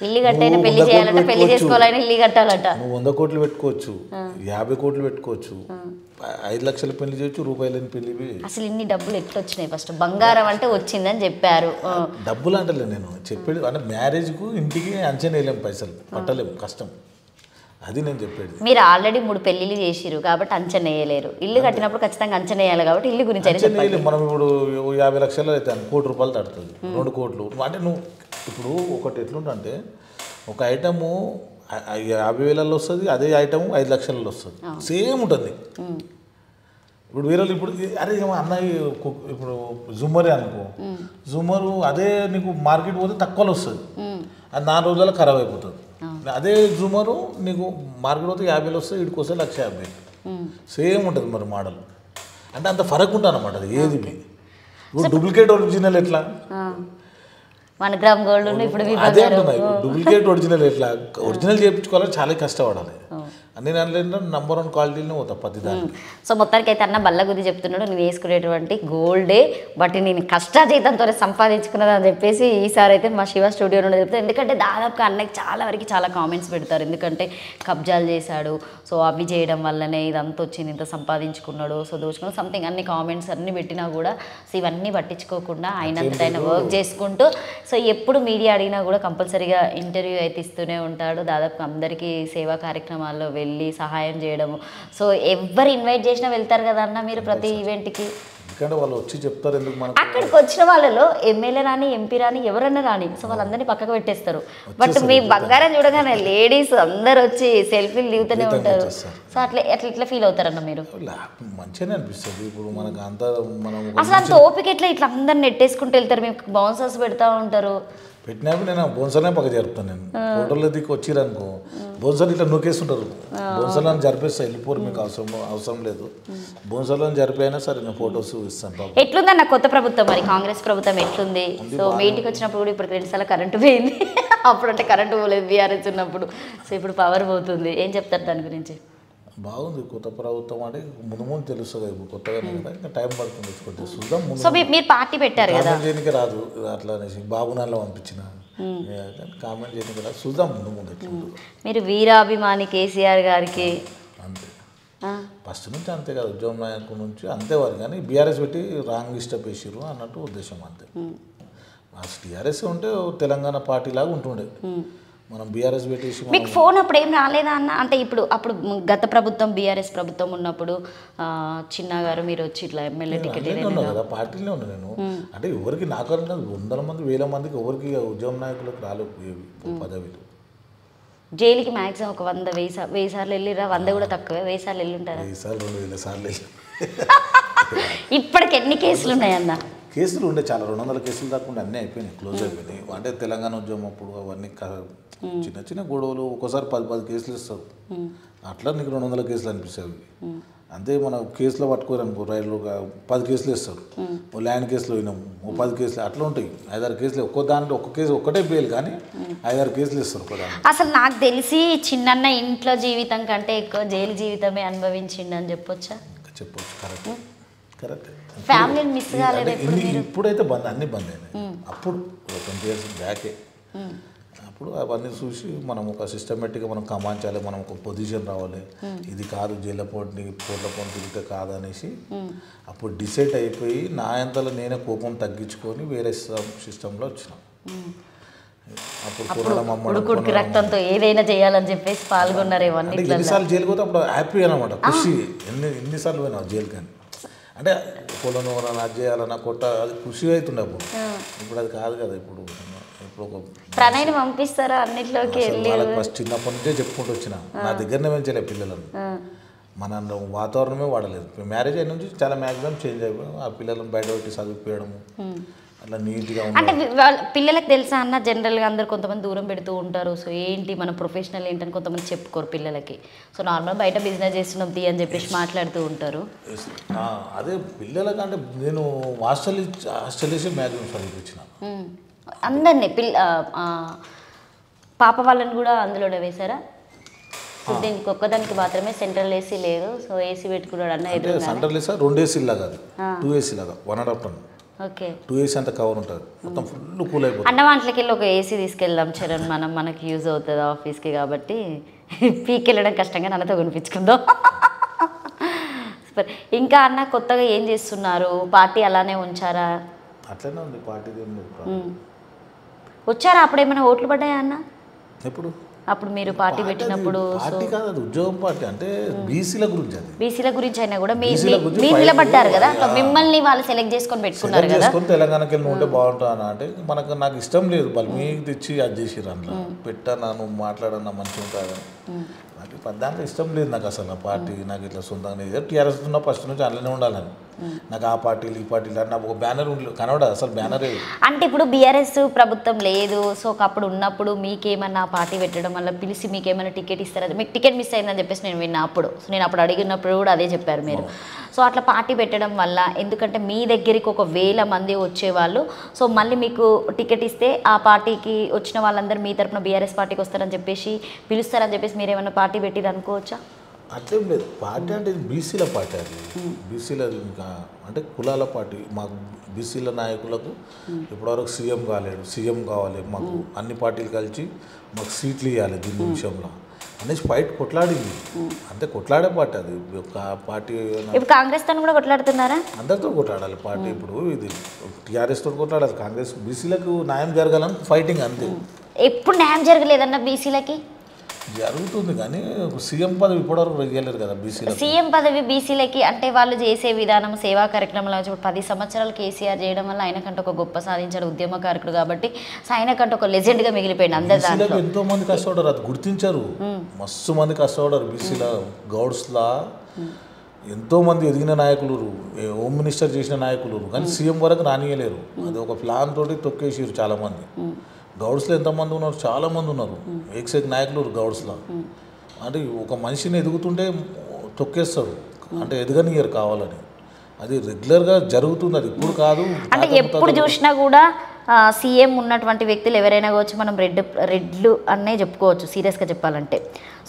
ఇల్లు కట్టైనా పెళ్లి చేయాలంటే పెళ్లి చేసుకోవాలైనా ఇల్లు కట్టాలట. నువ్వు 100 కోట్లు పెట్టుకోవచ్చు, 50 కోట్లు పెట్టుకోవచ్చు, 5 లక్షలు పెళ్లి చేయొచ్చు, రూపాయలని పెళ్లి. అసలు ఇన్ని డబ్బులు ఎట్లా వచ్చినాయి? ఫస్ట్ బంగారం అంటే వచ్చిందని చెప్పారు. డబ్బులు అంటలే నేను చెప్పేది, అంటే మ్యారేజ్కు ఇంటికి అంచనా వేయలేము, పైసలు పట్టలేము, కష్టం. అది నేను చెప్పేది. మీరు ఆల్రెడీ 3 పెళ్లిళ్ళు చేసిరు కాబట్టి అంచనా వేయలేరు. ఇల్లు కట్టినప్పుడు ఖచ్చితంగా అంచనా వేయాలి కాబట్టి ఇల్లు గురించి మనం ఇప్పుడు 50 లక్షలు అయితే 1 కోటి రూపాయలు తడుతుంది, 2 కోట్లు. అంటే నువ్వు ఇప్పుడు ఒకటి ఎట్లుంటే ఒక ఐటము 50,000 వస్తుంది, అదే ఐటమ్ 5 లక్షలలో వస్తుంది, సేమ్ ఉంటుంది. ఇప్పుడు వేరే ఇప్పుడు అరే అన్నయ్య ఇప్పుడు జుమ్మరే అనుకో, జుమ్మరు అదే నీకు మార్కెట్ పోతే తక్కువలో వస్తుంది, అది 4 రోజుల్లో ఖరాబ్ అయిపోతుంది. అదే జుమ్మరు నీకు మార్కెట్ పోతే 50,000 వస్తుంది, వీడికి వస్తే 150,000, సేమ్ ఉంటుంది మరి మోడల్. అంటే అంత ఫరక్ ఉంటుంది అన్నమాట అది ఏది. ఇప్పుడు డూప్లికేట్ ఒరిజినల్ ఎట్లా, 1 గ్రామ్ గోల్డ్ ఇప్పుడు అదే అంటున్నాయి. డూప్లికేట్ ఒరిజినల్ ఎట్లా, ఒరిజినల్ చేయించుకోవాలని చాలా కష్టపడాలి. అన్ని దాంట్లో నంబర్ 1 క్వాలిటీనే పోతా ప్రతి దానికి. సో మొత్తానికి అయితే అన్న బల్ల గురించి చెప్తున్నాడు, నేను వేసుకునేటువంటి గోల్డే బట్ నేను కష్టాజీతంతో సంపాదించుకున్నది అని చెప్పేసి ఈసారి అయితే మా శివ స్టూడియో నుండి చెప్తాను. ఎందుకంటే దాదాపుగా అన్నకి చాలా వరకు చాలా కామెంట్స్ పెడతారు, ఎందుకంటే కబ్జాలు చేశాడు, సో అవి చేయడం వల్లనే ఇదంతా వచ్చింది, ఇంత సంపాదించుకున్నాడు, సో దోచుకున్నాడు సంథింగ్ అన్ని కామెంట్స్ అన్నీ పెట్టినా కూడా సో ఇవన్నీ పట్టించుకోకుండా అయినంత ఆయన వర్క్ చేసుకుంటూ సో ఎప్పుడు మీడియా అడిగినా కూడా కంపల్సరీగా ఇంటర్వ్యూ అయితే ఇస్తూనే ఉంటాడు. దాదాపు అందరికీ సేవా కార్యక్రమాల్లో వెళ్ళి సహాయం చేయడము. సో ఎవరు ఇన్వైట్ చేసినా వెళ్తారు కదా అన్న మీరు ప్రతి ఈవెంట్కి? ఎందుకంటే వాళ్ళు వచ్చి చెప్తారు ఎందుకు మనకు. అక్కడికి వచ్చిన వాళ్ళలో ఎమ్మెల్యే రాని, ఎంపీ రాని, ఎవరన్నా రాని, సో వాళ్ళందరినీ పక్కకు పెట్టేస్తారు. బట్ మీ బంగారం చూడగానే లేడీస్ అందరు వచ్చి సెల్ఫీలు దిగుతూనే ఉంటారు. సో అట్లా ఎట్లా ఫీల్ అవుతారన్న మీరు? మంచిగానే అనిపిస్తుంది. ఇప్పుడు మనకు అంత మనం అసలు అంత ఓపిక ఎట్లా ఇట్లా అందరిని నెట్టేసుకుంటూ వెళ్తారు? మీకు బౌన్సర్స్ పెడతా ఉంటారు. పెట్టినప్పుడు నేను బోన్సర్నే పక్క జరుపుతాను. నేను హోటల్లో దిక్కు వచ్చిరనుకో బోన్సర్లు ఇట్లా నొక్కేస్తుంటారు, బోన్సర్లను జరిపేస్తా, వెళ్ళిపోరు మీకు అవసరం లేదు, బోన్సర్లను జరిపోయినా సరే నేను ఫొటోస్ ఇస్తాను. ఎట్లుందన్న కొత్త ప్రభుత్వం మరి, కాంగ్రెస్ ప్రభుత్వం ఎట్లుంది? సో మీ ఇంటికి వచ్చినప్పుడు కూడా ఇప్పుడు 2 సార్లు కరెంటు పోయింది, అప్పుడు అంటే కరెంటు పోలేదు బీఆర్ఎస్ ఉన్నప్పుడు, సో ఇప్పుడు పవర్ పోతుంది, ఏం చెప్తారు దాని గురించి? బాగుంది కొత్త ప్రభుత్వం అంటే ముందు ముందు తెలుస్తుంది. ఇప్పుడు కొత్తగా ఇంకా టైం పడుతుంది చూద్దాం. సో మీరు పార్టీ పెట్టారు కదా, కామెంట్ చేయడానికి రాదు అట్లా అనేసి బాబు నాలో పంపించిన కామెంట్ చేయడానికి రాదు, చూద్దాం ముందు ముందు ఎట్లా. మీరు వీరాభిమాని కేసీఆర్ గారికి అంతే ఫస్ట్ నుంచి అంతే కదా, ఉద్యమ నాయకుల నుంచి అంతే వారు, కానీ బీఆర్ఎస్ పెట్టి రాంగ్ ఇష్టం వేసిరు అన్నట్టు ఉద్దేశం అంతే. టీఆర్ఎస్ ఉంటే తెలంగాణ పార్టీ లాగా ఉంటుండే, మనం బీఆర్ఎస్ పెట్టేసి. మీకు ఫోన్ అప్పుడు ఏం రాలేదా అన్న? అంటే అప్పుడు గత ప్రభుత్వం బీఆర్ఎస్ ప్రభుత్వం ఉన్నప్పుడు చిన్న గారు మీరు వచ్చి ఇట్లా ఎమ్మెల్యే టికెట్ కదా పార్టీలో ఉన్నా నేను, అంటే ఎవరికి నాకన్నా 100 మంది 1000 మందికి ఎవరికి ఉద్యమ నాయకులకు రాలేదు పదవిలు. జైలుకి మ్యాక్సిమం ఒక 100,000 సార్లు వెళ్ళిరా? 100 కూడా తక్కువే, 1000 సార్లు వెళ్ళి ఉంటారా? 1000 సార్లు 2000 సార్లు. ఇప్పటికి ఎన్ని కేసులు ఉన్నాయన్న? కేసులు ఉండే చాలా 200 కేసులు దాకా ఉండే అన్నీ అయిపోయినాయి, క్లోజ్ అయిపోయినాయి. అంటే తెలంగాణ ఉద్యమం అప్పుడు అవన్నీ చిన్న చిన్న గొడవలు ఒక్కోసారి 10 కేసులు ఇస్తారు, అట్లా నీకు 200 కేసులు అనిపిస్తాయి. అంతే మనం కేసులో పట్టుకోరు అనుకో, రైలుగా 10 కేసులు ఇస్తారు, ఓ ల్యాండ్ కేసులో పోయినాము ఓ 10 కేసులు అట్లా ఉంటాయి. 5-6 కేసులు ఒక్కో దాంట్లో ఒక్క కేసు ఒక్కటే బెయిల్, కానీ 5-6 కేసులు ఇస్తారు ఒక దాంట్లో. అసలు నాకు తెలిసి చిన్న ఇంట్లో జీవితం కంటే ఎక్కువ జైలు జీవితమే అనుభవించిండు అని చెప్పొచ్చా? చెప్పొచ్చు, కరెక్ట్ కరెక్ట్. ఫ్యామిలీని మిస్ కాలేదు ఇప్పుడైతే బంద్, అన్నీ బంద్ అయినాయి. అప్పుడు 20 years బ్యాకే అప్పుడు అవన్నీ చూసి మనం ఒక సిస్టమేటిక్గా మనం కమాంచాలి, మనం ఒక పొజిషన్ రావాలి, ఇది కాదు జైల్లో పోటీ తిరిగితే కాదు అనేసి అప్పుడు డిసైడ్ అయిపోయి నా అంతలో నేనే కోపం తగ్గించుకొని వేరే సిస్టంలో వచ్చినాం. అప్పుడు రక్తంతో ఏదైనా చేయాలని చెప్పేసి పాల్గొన్నారు. ఎన్నిసార్లు జైలుకి పోతే అప్పుడు హ్యాపీ అనమాట, ఖుషి. ఎన్నిసార్లు పోయినా జైలుకి అని అంటే పొలం అది చేయాలన్నా కొట్ట, అది ఖుషి అవుతుండే అప్పుడు. ఇప్పుడు అది కాదు కదా. ఇప్పుడు ఒక ప్రణయ్ని పంపిస్తారా అన్నిట్లోకి వెళ్ళి? ఫస్ట్ చిన్నప్పటి నుంచే చెప్పుకుంటూ వచ్చిన, నా దగ్గరనే పెంచలే పిల్లలను, మన వాతావరణమే వాడలేదు. మ్యారేజ్ అయిన నుంచి చాలా మ్యాక్సిమం చేంజ్ అయిపోయి ఆ పిల్లలను బయట పెట్టి చదివిపోయడము, అట్లా నీట్గా అంటే పిల్లలకు తెలుసా అన్న? జనరల్గా అందరు కొంతమంది దూరం పెడుతూ ఉంటారు. సో ఏంటి మన ప్రొఫెషనల్ ఏంటని కొంతమంది చెప్పుకోరు పిల్లలకి. సో నార్మల్ బయట బిజినెస్ చేస్తున్నాం తీ అని చెప్పేసి మాట్లాడుతూ ఉంటారు. అదే పిల్లలకంటే నేను హాస్టల్ వేసి మ్యాక్సిమం చదివించిన అందరినీ పాప వాళ్ళని కూడా అందులోనే వేశారా? దీనికి ఒక్కదానికి మాత్రమే సెంట్రల్ ఏసీ లేదు, సో ఏసీ పెట్టుకున్నాడు అన్న. సెంట్రల్ ఏసీ 2 AC లాగా, 2 AC లాగా 1.5 ton. ఓకే, 2 AC అంత కవర్ ఉంటుంది, మొత్తం ఫుల్ కూల్ అయిపోతుంది. అన్న వాటికి వెళ్ళి ఒక ఏసీ తీసుకెళ్దాం చరణ్, మనకి యూజ్ అవుతుంది ఆఫీస్కి కాబట్టి. పీకి వెళ్ళడం కష్టంగా నన్నతో కొనిపించుకుందాం. ఇంకా అన్న కొత్తగా ఏం చేస్తున్నారు? పార్టీ అలానే ఉంచారా? అట్లనే ఉంది పార్టీ. వచ్చారా అప్పుడేమైనా ఓట్లు పడ్డాయా అన్న? ఎప్పుడు? అప్పుడు మీరు పార్టీ పెట్టినప్పుడు. పార్టీ కాదు, అది ఉద్యోగం పార్టీ, అంటే బీసీల గురించి. అది బీసీల గురించి అయినా కూడా మీరు నిలబడ్డారు కదా, మిమ్మల్ని వాళ్ళు సెలెక్ట్ చేసుకొని పెట్టుకున్నారు కదా. తెలంగాణకి వెళ్ళి ఉంటే బాగుంటాను అంటే నాకు ఇష్టం లేదు, వాళ్ళు మీకు తెచ్చి అది చేసిర్రు, అందులో పెట్టాను నువ్వు మాట్లాడన్నా మంచిగా ఉంటుంది. నాకు దాంట్లో ఇష్టం లేదు నాకు అసలు. ఆ పార్టీ నాకు ఇట్లా సొంతంగా టీఆర్ఎస్ ఉన్న ఫస్ట్ నుంచి అందులోనే ఉండాలని. నాకు ఆ పార్టీలు ఈ పార్టీలు అని నాకు ఒక బ్యానర్ కనబడదు అసలు, బ్యానరే. అంటే ఇప్పుడు బీఆర్ఎస్ ప్రభుత్వం లేదు, సో అప్పుడు ఉన్నప్పుడు మీకేమన్నా పార్టీ పెట్టడం వల్ల పిలిచి మీకేమైనా టికెట్ ఇస్తారా? మీకు టికెట్ మిస్ అయిందని చెప్పేసి నేను విన్నా అప్పుడు. సో నేను అప్పుడు అడిగినప్పుడు కూడా అదే చెప్పారు మీరు. సో అట్లా పార్టీ పెట్టడం వల్ల, ఎందుకంటే మీ దగ్గరికి 1,000 మంది వచ్చేవాళ్ళు, సో మళ్ళీ మీకు టికెట్ ఇస్తే ఆ పార్టీకి వచ్చిన వాళ్ళందరూ మీ తరఫున బీఆర్ఎస్ పార్టీకి వస్తారని చెప్పేసి పిలుస్తారని చెప్పేసి మీరు ఏమైనా పార్టీ పెట్టిరు అనుకోవచ్చా? అట్లేం లేదు. పార్టీ అంటే ఇది బీసీల పార్టీ, అది బీసీల ఇంకా అంటే కులాల పార్టీ. మాకు బీసీల నాయకులకు ఇప్పటివరకు సీఎం కాలేడు, సీఎం కావాలి మాకు, అన్ని పార్టీలు కలిసి మాకు సీట్లు ఇవ్వాలి దీని విషయంలో అనేసి ఫైట్ కొట్లాడింది. అంటే కొట్లాడే పార్టీ అది. ఒక పార్టీ ఇప్పుడు కాంగ్రెస్ తో కూడా కొట్లాడుతున్నారా? అందరితో కొట్లాడాలి పార్టీ. ఇప్పుడు ఇది టీఆర్ఎస్ తోటి కొట్లాడాలి, కాంగ్రెస్ బీసీలకు న్యాయం జరగాలని ఫైటింగ్ అంతే. ఎప్పుడు న్యాయం జరగలేదన్న బీసీలకి? జరుగుతుంది కానీ సీఎం పదవి ఇప్పటివరకు ఇవ్వలేరు కదా బీసీలకు. సీఎం పదవి బీసీలకి అంటే వాళ్ళు చేసే విధానం, సేవా కార్యక్రమాలు 10 సంవత్సరాలు కేసీఆర్ చేయడం వల్ల ఆయనకంటే ఒక గొప్ప సాధించాడు ఉద్యమకారకుడు కాబట్టి ఆయనకంటే ఒక లెజెండ్గా మిగిలిపోయింది అందరి దాంట్లో. ఎంతో మంది కష్టపడ్డారు, అది గుర్తించారు. మస్తు మంది కష్టపడ్డారు బీసీల. గౌడ్స్లా ఎంతోమంది ఎదిగిన నాయకులు, హోమ్ మినిస్టర్ చేసిన నాయకులు, కానీ సీఎం వరకు రానియలేరు. అది ఒక ప్లాన్ తోటి తొక్కేసారు చాలామంది. గౌడ్స్లో ఎంతమంది ఉన్నారు? చాలామంది ఉన్నారు, ఏకసేక నాయకులు గౌడ్స్లో. అంటే ఒక మనిషిని ఎదుగుతుంటే తొక్కేస్తారు, అంటే ఎదగనియరు కావాలని. అది రెగ్యులర్గా జరుగుతుంది, అది ఇప్పుడు కాదు. అంటే ఎప్పుడు చూసినా కూడా సీఎం ఉన్నటువంటి వ్యక్తులు ఎవరైనా కావచ్చు, మనం రెడ్లు అనే చెప్పుకోవచ్చు సీరియస్గా చెప్పాలంటే.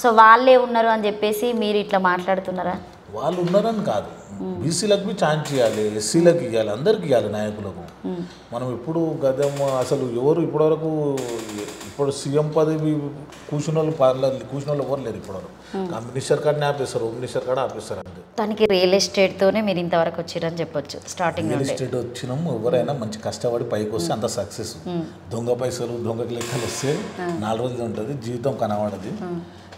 సో వాళ్ళే ఉన్నారు అని చెప్పేసి మీరు ఇట్లా మాట్లాడుతున్నారా? వాళ్ళు ఉన్నారని కాదు, బీసీలకు ఛాన్స్ ఇవ్వాలి, ఎస్సీలకు ఇవ్వాలి, అందరికి ఇవ్వాలి నాయకులకు. మనం ఇప్పుడు గతం అసలు ఎవరు ఇప్పటివరకు ఇప్పుడు సీఎం పదవి కూర్చున్న వాళ్ళు ఎవరు లేరు ఇప్పటివరకు. మినిస్టర్ కార్డ్ని ఆపేస్తారు, హోమ్ మినిస్టర్ కార్డ్ ఆపేస్తారు. అంటే దానికి రియల్ ఎస్టేట్తోనే మీరు ఇంతవరకు వచ్చారని చెప్పొచ్చు. స్టార్టింగ్ రియల్ ఎస్టేట్ వచ్చినాము, ఎవరైనా మంచి కష్టపడి పైకి వస్తే అంత సక్సెస్. దొంగ పైసలు దొంగ లెక్కలు వస్తే 4 రోజులు ఉంటుంది, జీవితం కనబడది.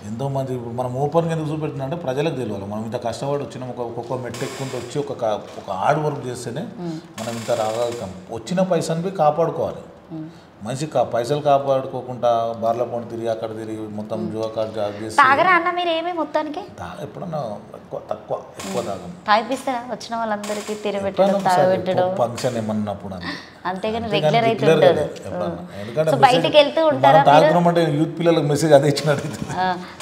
ఎంతోమంది మనం ఓపెన్గా ఎందుకు చూపెట్టినా అంటే ప్రజలకు తెలియాలి మనం ఇంత కష్టపడి వచ్చినాం. ఒక్కొక్క మెట్టు ఎక్కుంటూ వచ్చి ఒక హార్డ్ వర్క్ చేస్తేనే మనం ఇంత రాగలుగుతాం. వచ్చిన పైసని కాపాడుకోవాలి. మనిషి పైసలు కాపాడుకోకుండా బార్ల పండు తిరిగి అక్కడ తిరిగి మొత్తం జోకార్ జాబ్ చేసి తాగరా అన్న మీరు ఏమి మొత్తానికి? ఎప్పుడన్నా ఎక్కువ తాగను. తాగిపిస్తారా వచ్చిన వాళ్ళందరికీ తిరగబెట్టడం తాగబెట్టడం ఫంక్షన్ ఏమన్నప్పుడు అంతేగాని రెగ్యులర్ అయితే ఉండదు. సో బయటికి వెళ్తూ ఉంటారా? తాగుతున్నామంటే యూత్ పిల్లలకు మెసేజ్ అదే ఇచ్చినట్టు.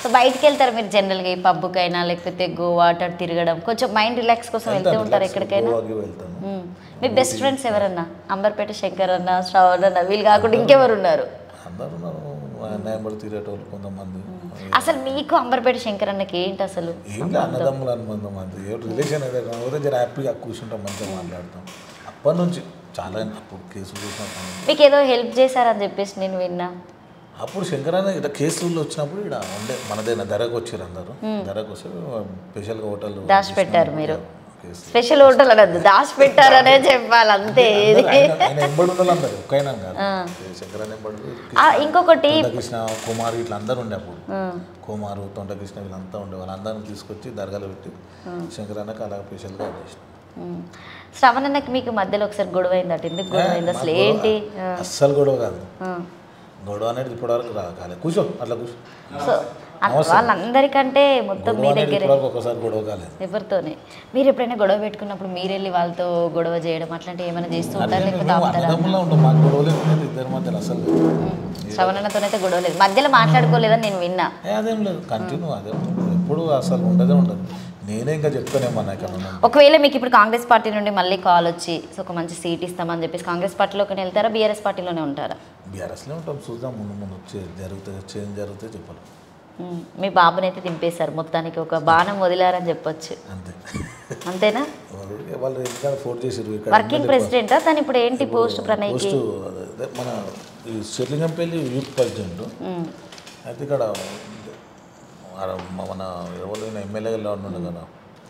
సో బయటికి వెళ్తారు మీరు జనరల్గా ఈ పబ్బుకైనా లేకపోతే గోవా అటు తిరగడం కొంచెం మైండ్ రిలాక్స్ కోసం వెళ్తూ ఉంటారు ఎక్కడికైనా? మీ బెస్ట్ ఫ్రెండ్స్ ఎవరన్నా? అంబర్పేట శంకర్ అన్న, శ్రవణ్ అన్న, వీళ్ళు కాకుండా ఇంకెవరు ఉన్నారు? అందరూ తిరిగేటోళ్ళు కొంతమంది. అసలు మీకు అంబర్పేట శంకర్ అన్నకి ఏంటి అసలు? ఏంటి అన్నదమ్ములు అనుబంధం, అది రిలేషన్ ఏదైనా జర హ్యాపీగా కూర్చుంటాం, మంచిగా మాట్లాడతాం. అప్పటి నుంచి చాలా అప్పుడు కేసులు చూసినప్పుడు మీకు ఏదో హెల్ప్ చేశారని చెప్పేసి నేను విన్నా. అప్పుడు శంకర్ అన్న ఇక్కడ కేసులు వచ్చినప్పుడు ఇక్కడ ఉండే మనదైనా ధరకు వచ్చారు అందరూ. ధరకు వస్తే స్పెషల్గా హోటల్ దాచి పెట్టారు మీరు. స్పెషల్ హోటల్ అనద్దు, దాచి పెట్టారనే చెప్పాలి అంతే. ఇంకొకటి కృష్ణ కుమార్ ఇట్లా అందరూ ఉండే అప్పుడు. కుమారు తొండకృష్ణ వీళ్ళంతా ఉండే, వాళ్ళందరినీ తీసుకొచ్చి దర్గాలో పెట్టి శంకర్ అన్నకి అలా స్పెషల్గా చేసిన. శ్రవణన్నకి మీకు మధ్యలో ఒకసారి గొడవ అయిందట, ఎందుకు గొడవ అయింది అసలు ఏంటి? అస్సలు గొడవ కాదు, గొడవ అనేది ఇప్పటివరకు కాలేదు. కూర్చో అట్లా కూర్చో. సో వాళ్ళందరికంటే మొత్తం మీ దగ్గర ఒకసారి గొడవ కాలేదు ఎవరితోనే. మీరు ఎప్పుడైనా గొడవ పెట్టుకున్నప్పుడు మీరు వెళ్ళి వాళ్ళతో గొడవ చేయడం అట్లాంటివి ఏమైనా చేస్తూ ఉంటారు? లేకపోతే శ్రవణన్నతోనైతే గొడవ లేదు, మధ్యలో మాట్లాడుకోలేదని నేను విన్నా. అదేం లేదు, కంటిన్యూ అదే ఎప్పుడు అసలు ఉండదే ఉండదు. నేనే ఇంకా చెప్తానేమన్నా. ఒకవేళ మీకు ఇప్పుడు కాంగ్రెస్ పార్టీ నుండి మళ్ళీ కాల్ వచ్చి సో ఒక మంచి సీట్ ఇస్తామని చెప్పేసి కాంగ్రెస్ పార్టీలోకి వెళ్తారా, బీఆర్ఎస్ పార్టీలోనే ఉంటారా? బీఆర్ఎస్లో ఉంటాం, చూద్దాం ముందు ముందు జరుగుతుంది, చేంజ్ జరుగుతుంది చెప్పాలి. మీ బాబునైతే దింపేశారు మొత్తానికి, ఒక బాణం వదిలారని చెప్పొచ్చు. అంతే అంతేనా? వాళ్ళు ఇంకా ఫోన్ చేసారు. వర్కింగ్ ప్రెసిడెంటా తను ఇప్పుడు ఏంటి పోస్ట్? ప్రణయ్కి మన ఈ శ్రీలింగంపల్లి యూత్ ప్రెసిడెంట్ అయితే ఇక్కడ మన ఎవరైనా ఎమ్మెల్యేగా ఉండే కదా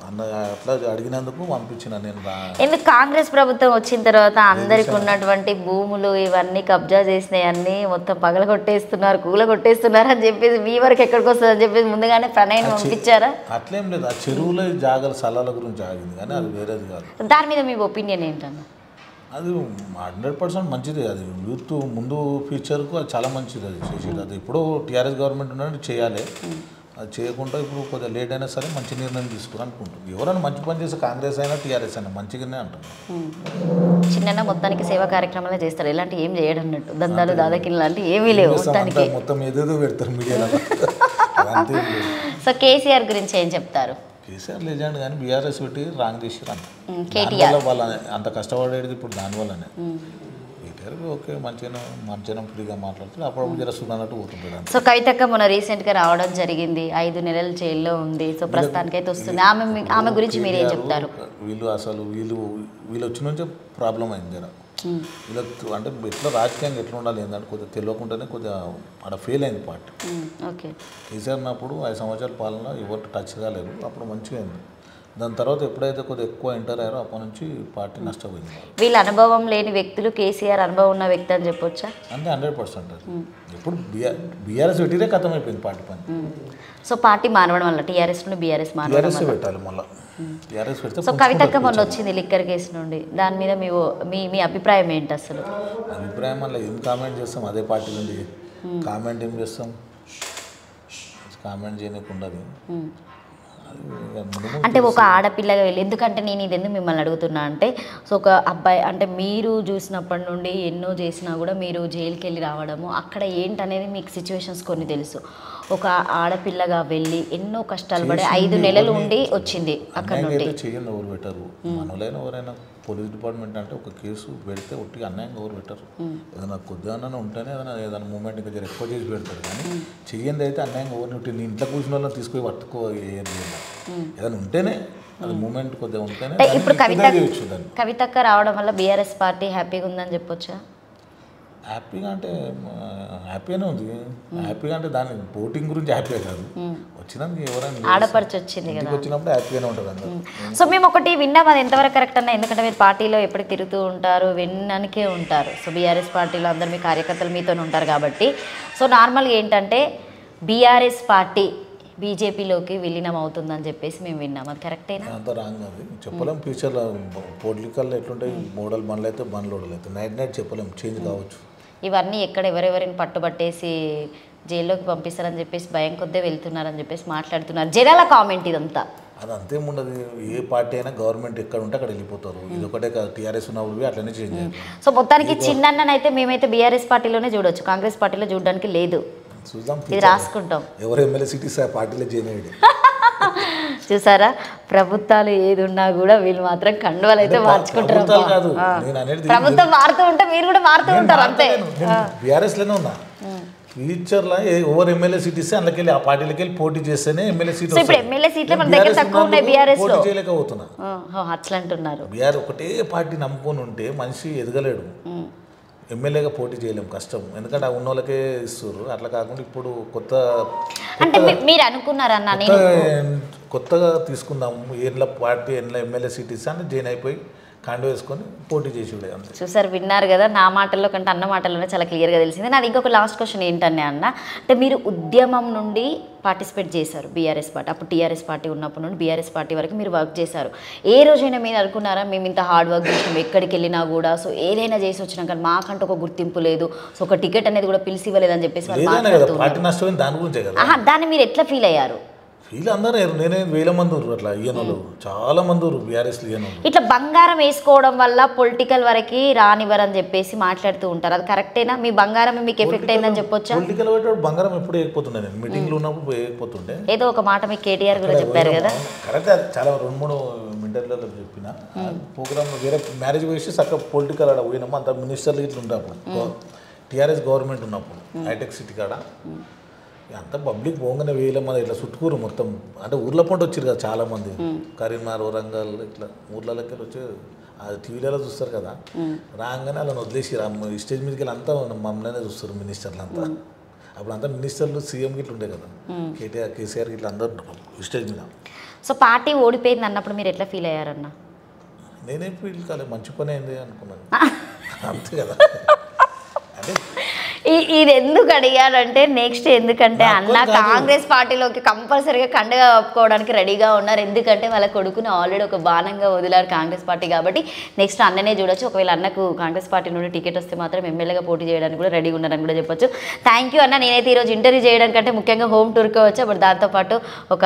అన్న అట్లా అడిగినందుకు పంపించిన నేను. ఎందుకు కాంగ్రెస్ ప్రభుత్వం వచ్చిన తర్వాత అందరికి ఉన్నటువంటి భూములు ఇవన్నీ కబ్జా చేసినాయి అన్నీ మొత్తం పగల కొట్టేస్తున్నారు, కూల కొట్టేస్తున్నారు అని చెప్పేసి మీ వరకు ఎక్కడికి వస్తుంది అని చెప్పేసి ముందుగానే ప్రణయ్ని పంపించారా? అట్లేం లేదు, ఆ చెరువుల జాగల స్థలాల గురించి ఆగింది కానీ అది వేరేది కాదు. దాని మీద మీ ఒపీనియన్ ఏంటన్నా? అది 100% మంచిది, అది యూత్ ముందు ఫ్యూచర్కు అది చాలా మంచిది. అది చేసేది అది ఇప్పుడు టీఆర్ఎస్ గవర్నమెంట్ ఉన్నట్టు చేయాలి, అది చేయకుండా ఇప్పుడు కొద్దిగా లేట్ అయినా సరే మంచి నిర్ణయం తీసుకుని అనుకుంటుంది. ఎవరైనా మంచి పని చేస్తే కాంగ్రెస్ అయినా టీఆర్ఎస్ అయినా మంచిగానే అంటారు. చిన్న మొత్తానికి సేవా కార్యక్రమాలు చేస్తారు, ఎలాంటి ఏం చేయడం అన్నట్టు దందాలు దాదాకి లాంటి ఏమీ లేవు మొత్తానికి. మొత్తం ఏదేదో పెడతారు మీడియాలో. సో కేసీఆర్ గురించి ఏం చెప్తారు? కేసీఆర్ లెజెండ్ కానీ బీఆర్ఎస్ పెట్టి రాంగ్ చేసారు అంత. కేటీఆర్ వాళ్ళ అంత కష్టపడేది ఇప్పుడు దానివల్లనే. ఓకే మంచిగా ఫ్రీగా మాట్లాడుతుంది, అప్పుడప్పుడు జరస్తుంది అన్నట్టు పోతుంటాడు. సో కవితక్క మొన్న రీసెంట్గా రావడం జరిగింది, 5 నెలలు జైల్లో ఉంది. సో ప్రస్తుతానికి అయితే వస్తుంది. ఆమె గురించి మీరు ఏం చెప్తారు? వీళ్ళు వచ్చిన నుంచే ప్రాబ్లం అయింది జర. వీళ్ళకి అంటే ఎట్లా రాజకీయంగా ఎట్లా ఉండాలి ఏంటంటే కొద్దిగా తెలియకుండానే కొద్దిగా అక్కడ ఫెయిల్ అయింది పార్టీ. ఓకే కేసీఆర్ ఉన్నప్పుడు 5 సంవత్సరాల పాలన ఎవరు టచ్ కాలేదు, అప్పుడు మంచిగా అయింది. దాని తర్వాత ఎప్పుడైతే కొద్దిగా ఎక్కువ ఎంటర్ అయ్యారో అప్పటి నుంచి పార్టీ నష్టపోయింది. వీళ్ళ అనుభవం లేని వ్యక్తులు కేసీఆర్ అనుభవం ఉన్న వ్యక్తి అని చెప్పొచ్చా? అంటే 100% అది ఎప్పుడు బీఆర్ఎస్ పెట్టిరే ఖతం అయిపోయింది పార్టీ పని. సో పార్టీ మారవడం వల్ల టీఆర్ఎస్ నుండి బీఆర్ఎస్ పెట్టాలి మళ్ళీ. టీఆర్ఎస్ పెడితే. సో కవితక్క మొన్న వచ్చింది లిక్కర్ కేసు నుండి, దాని మీద మీ అభిప్రాయం ఏంటి అసలు? అభిప్రాయం వల్ల ఏం కామెంట్ చేస్తాం, అదే పార్టీ నుండి కామెంట్ ఏం చేస్తాం, కామెంట్ చేయకుండా. అంటే ఒక ఆడపిల్లగా వెళ్ళి, ఎందుకంటే నేను ఇది ఎందుకు మిమ్మల్ని అడుగుతున్నా అంటే సో ఒక అబ్బాయి అంటే మీరు చూసినప్పటి నుండి ఎన్నో చేసినా కూడా మీరు జైలుకి వెళ్ళి రావడము అక్కడ ఏంటనేది మీకు సిచ్యువేషన్స్ కొన్ని తెలుసు. ఒక ఆడపిల్లగా వెళ్ళి ఎన్నో కష్టాలు పడి 5 నెలలు ఉండి వచ్చింది అక్కడ నుండి. చేయండి ఎవరు పెట్టారు, మనలైనా ఎవరైనా పోలీస్ డిపార్ట్మెంట్ అంటే ఒక కేసు పెడితే ఒట్టి అన్యాయంగా ఎవరు పెట్టారు. ఏదైనా కొద్దిగా ఉంటేనే ఏదైనా మూమెంట్ ఇంకా ఎక్కువ చేసి పెడతారు, కానీ చెయ్యండి అయితే అన్యాయంగా ఎవరిని ఉంటే నీ ఇంట్లో కూర్చున్న వాళ్ళని తీసుకొని పట్టుకో ఏదైనా ఉంటేనే అది మూమెంట్ కొద్దిగా ఉంటేనే. ఇప్పుడు కవితక్క రావడం వల్ల బీఆర్ఎస్ పార్టీ హ్యాపీగా ఉందని చెప్పొచ్చా? హ్యాపీగా అంటే హ్యాపీగానే ఉంది. హ్యాపీగా అంటే దాని ఓటింగ్ గురించి హ్యాపీగా కాదు, వచ్చినందుకు ఎవరైనా ఆడపడిచి వచ్చింది కదా, వచ్చినప్పుడు హ్యాపీగానే ఉంటుంది అందరూ. సో మేము ఒకటి విన్నాం, అది ఎంతవరకు కరెక్ట్ అన్నా, ఎందుకంటే మీరు పార్టీలో ఎప్పటికి తిరుగుతూ ఉంటారు, విన్నానికే ఉంటారు. సో బీఆర్ఎస్ పార్టీలో అందరు మీ కార్యకర్తలు మీతోనే ఉంటారు కాబట్టి సో నార్మల్గా ఏంటంటే బీఆర్ఎస్ పార్టీ బీజేపీలోకి విలీనం అవుతుందని చెప్పేసి మేము విన్నాం, అది కరెక్టేనా? అంత రాంగ్ అది చెప్పలేం. ఫ్యూచర్లో పొలిటికల్లో ఎట్లుంటాయి, మోడల్ బండ్లు అయితే బండ్లు అయితే నైట్ చెప్పలేం, చేంజ్ కావచ్చు. ఇవన్నీ ఎక్కడ ఎవరెవరిని పట్టుబట్టేసి జైల్లోకి పంపిస్తారని చెప్పేసి భయం కొద్దే వెళ్తున్నారని చెప్పేసి మాట్లాడుతున్నారు జనాల కామెంట్ ఇదంతా. అది అంతేముండదు, ఏ పార్టీ అయినా గవర్నమెంట్ ఎక్కడ ఉంటే అక్కడ వెళ్ళిపోతారు. ఇది ఒకటే కాదు, టీఆర్ఎస్ ఉన్నప్పుడు అట్లనే చేంజ్ అయింది. సో మొత్తానికి చిన్నన్ననైతే మేమైతే బీఆర్ఎస్ పార్టీలోనే చూడొచ్చు, కాంగ్రెస్ పార్టీలో చూడడానికి లేదు. చూద్దాం, ఇది రాసుకుంటాం. ఎవరు ఎమ్మెల్యే సీట్స్ పార్టీలో జాయిన్ అయ్యాడు. చూసారా, ప్రభుత్వాలు ఏది ఉన్నా కూడా వీళ్ళు మాత్రం కండువలు అయితే మార్చుకుంటారు. ప్రభుత్వం మారుతూ ఉంటే మీరు కూడా మారుతూ ఉంటారు అంతే. బీఆర్ఎస్ లోనే ఉన్నా, ఫ్యూచర్లో ఎవరు ఎమ్మెల్యే సీట్ ఇస్తే అందుకెళ్ళి ఆ పార్టీలకి వెళ్ళి పోటీ చేస్తేనే ఎమ్మెల్యే సీట్. ఇప్పుడు ఎమ్మెల్యే సీట్లు మన దగ్గర తక్కువ ఉన్నాయి, బీఆర్ఎస్ పోటీ చేయలేకపోతున్నా. అట్లా అంటున్నారు. బీఆర్ ఒకటే పార్టీ నమ్ముకొని ఉంటే మనిషి ఎదగలేడు. ఎమ్మెల్యేగా పోటీ చేయలేం, కష్టం. ఎందుకంటే ఆ ఉన్న వాళ్ళకే ఇస్తారు. అట్లా కాకుండా ఇప్పుడు అంటే మీరు అనుకున్నారన్నా కొత్తగా తీసుకుందాము, ఏళ్ళ పార్టీ ఏళ్ళ ఎమ్మెల్యే సీట్ ఇస్తే అని జాయిన్ అయిపోయి కాండు వేసుకొని పోటీ చేసి అంతే. చూసారు, విన్నారు కదా, నా మాటల్లో కంటే అన్న మాటల్లోనే చాలా క్లియర్గా తెలిసింది. నాది ఇంకొక లాస్ట్ క్వశ్చన్ ఏంటనే అన్న, అంటే మీరు ఉద్యమం నుండి పార్టిసిపేట్ చేశారు బీఆర్ఎస్ పార్టీ, అప్పుడు టీఆర్ఎస్ పార్టీ ఉన్నప్పటి నుండి బీఆర్ఎస్ పార్టీ వరకు మీరు వర్క్ చేశారు. ఏ రోజైనా మీరు అనుకున్నారా మేము ఇంత హార్డ్ వర్క్ చేసినాం, ఎక్కడికి వెళ్ళినా కూడా సో ఏదైనా చేసి వచ్చినాం కానీ మాకంటూ ఒక గుర్తింపు లేదు, సో ఒక టికెట్ అనేది కూడా పిలిచి ఇవ్వలేదని చెప్పేసి దాన్ని మీరు ఎట్లా ఫీల్ అయ్యారు? వీళ్ళు అందరూ నేనే 1000 మంది ఉన్నారు అట్లా ఈయనలు, చాలా మంది ఉన్నారు బీఆర్ఎస్ ఇట్లా బంగారం వేసుకోవడం వల్ల పొలిటికల్ వరకు రానివ్వరని చెప్పేసి మాట్లాడుతూ ఉంటారు. అది కరెక్టేనా? మీ బంగారం మీకు ఎఫెక్ట్ అయిందని చెప్పొచ్చా? పొలిటికల్ బంగారం ఎప్పుడు వేయకపోతుండే, నేను మీటింగ్లో ఉన్నప్పుడు వేయకపోతుండే. ఏదో ఒక మాట మీకు కేటీఆర్ కూడా చెప్పారు కదా. కరెక్ట్, చాలా 2-3 ఇంటర్వ్యూలలో చెప్పిన ప్రోగ్రామ్ వేరే మ్యారేజ్ వేసి చక్కగా పొలిటికల్ ఆడ పోయినాము. అంత మినిస్టర్లు ఇట్లా ఉండే అప్పుడు టీఆర్ఎస్ గవర్నమెంట్ ఉన్నప్పుడు హైటెక్ సిటీ కాడ అంత పబ్లిక్ పోగానే 1000 మంది ఇట్లా చుట్టుకూరు మొత్తం. అంటే ఊర్ల పంట వచ్చారు కదా చాలామంది, కరీంనగర్, వరంగల్ ఇట్లా ఊర్లకి వచ్చి అది టీవీలలో చూస్తారు కదా. రాగానే వాళ్ళని వదిలేసి స్టేజ్ మీదకి వెళ్ళి అంతా మమ్మల్నే చూస్తారు మినిస్టర్లు అంతా. అప్పుడు అంతా మినిస్టర్లు సీఎం గిట్ల ఉండే కదా, కేసీఆర్ గిట్ల అందరూ స్టేజ్ మీద. సో పార్టీ ఓడిపోయింది అన్నప్పుడు మీరు ఎట్లా ఫీల్ అయ్యారన్న? నేనేం ఫీల్ కాలేదు, మంచి పని అయింది అనుకున్నాను అంతే కదా. అంటే ఇది ఎందుకు అడిగాడంటే నెక్స్ట్ ఎందుకంటే అన్న కాంగ్రెస్ పార్టీలోకి కంపల్సరీగా కండగా కప్పుకోవడానికి రెడీగా ఉన్నారు. ఎందుకంటే వాళ్ళ కొడుకుని ఆల్రెడీ ఒక బాణంగా వదిలారు కాంగ్రెస్ పార్టీ కాబట్టి నెక్స్ట్ అన్ననే చూడొచ్చు. ఒకవేళ అన్నకు కాంగ్రెస్ పార్టీ నుండి టికెట్ వస్తే మాత్రం ఎమ్మెల్యేగా పోటీ చేయడానికి కూడా రెడీగా ఉన్నారని కూడా చెప్పొచ్చు. థ్యాంక్ యూ అన్న. నేనైతే ఈరోజు ఇంటర్వ్యూ చేయడం కంటే ముఖ్యంగా హోమ్ టూర్కి వచ్చి అప్పుడు దాంతోపాటు ఒక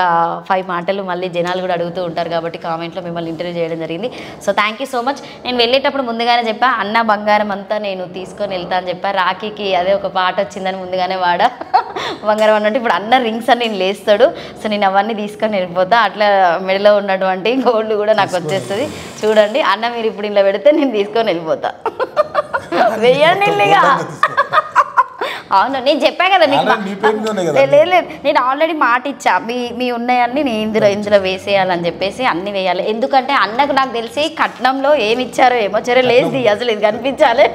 5 మాటలు మళ్ళీ జనాలు కూడా అడుగుతూ ఉంటారు కాబట్టి కామెంట్లో మిమ్మల్ని ఇంటర్వ్యూ చేయడం జరిగింది. So thank you so much. నేను వెళ్ళేటప్పుడు ముందుగానే చెప్పా అన్న బంగారం అంతా నేను తీసుకొని వెళ్తా అని చెప్పా. రాఖీకి అదే ఒక పాట వచ్చిందని ముందుగానే వాడా బంగారం అన్నట్టు ఇప్పుడు అన్న రింగ్స్ అని నేను లేస్తాడు. సో నేను అవన్నీ తీసుకొని వెళ్ళిపోతా. అట్లా మెడలో ఉన్నటువంటి గోల్డ్ కూడా నాకు వచ్చేస్తుంది. చూడండి అన్న మీరు ఇప్పుడు ఇలా పెడితే నేను తీసుకొని వెళ్ళిపోతా. వెయ్యండి ఇల్లుగా. అవును నేను చెప్పా కదా లేదు నేను ఆల్రెడీ మాట ఇచ్చా మీ ఉన్నాయన్నీ నేను ఇందులో వేసేయాలని చెప్పేసి అన్ని వేయాలి. ఎందుకంటే అన్నకు నాకు తెలిసి కట్నంలో ఏమి ఇచ్చారో ఏమో సరే లేదు అసలు ఇది కనిపించాలి.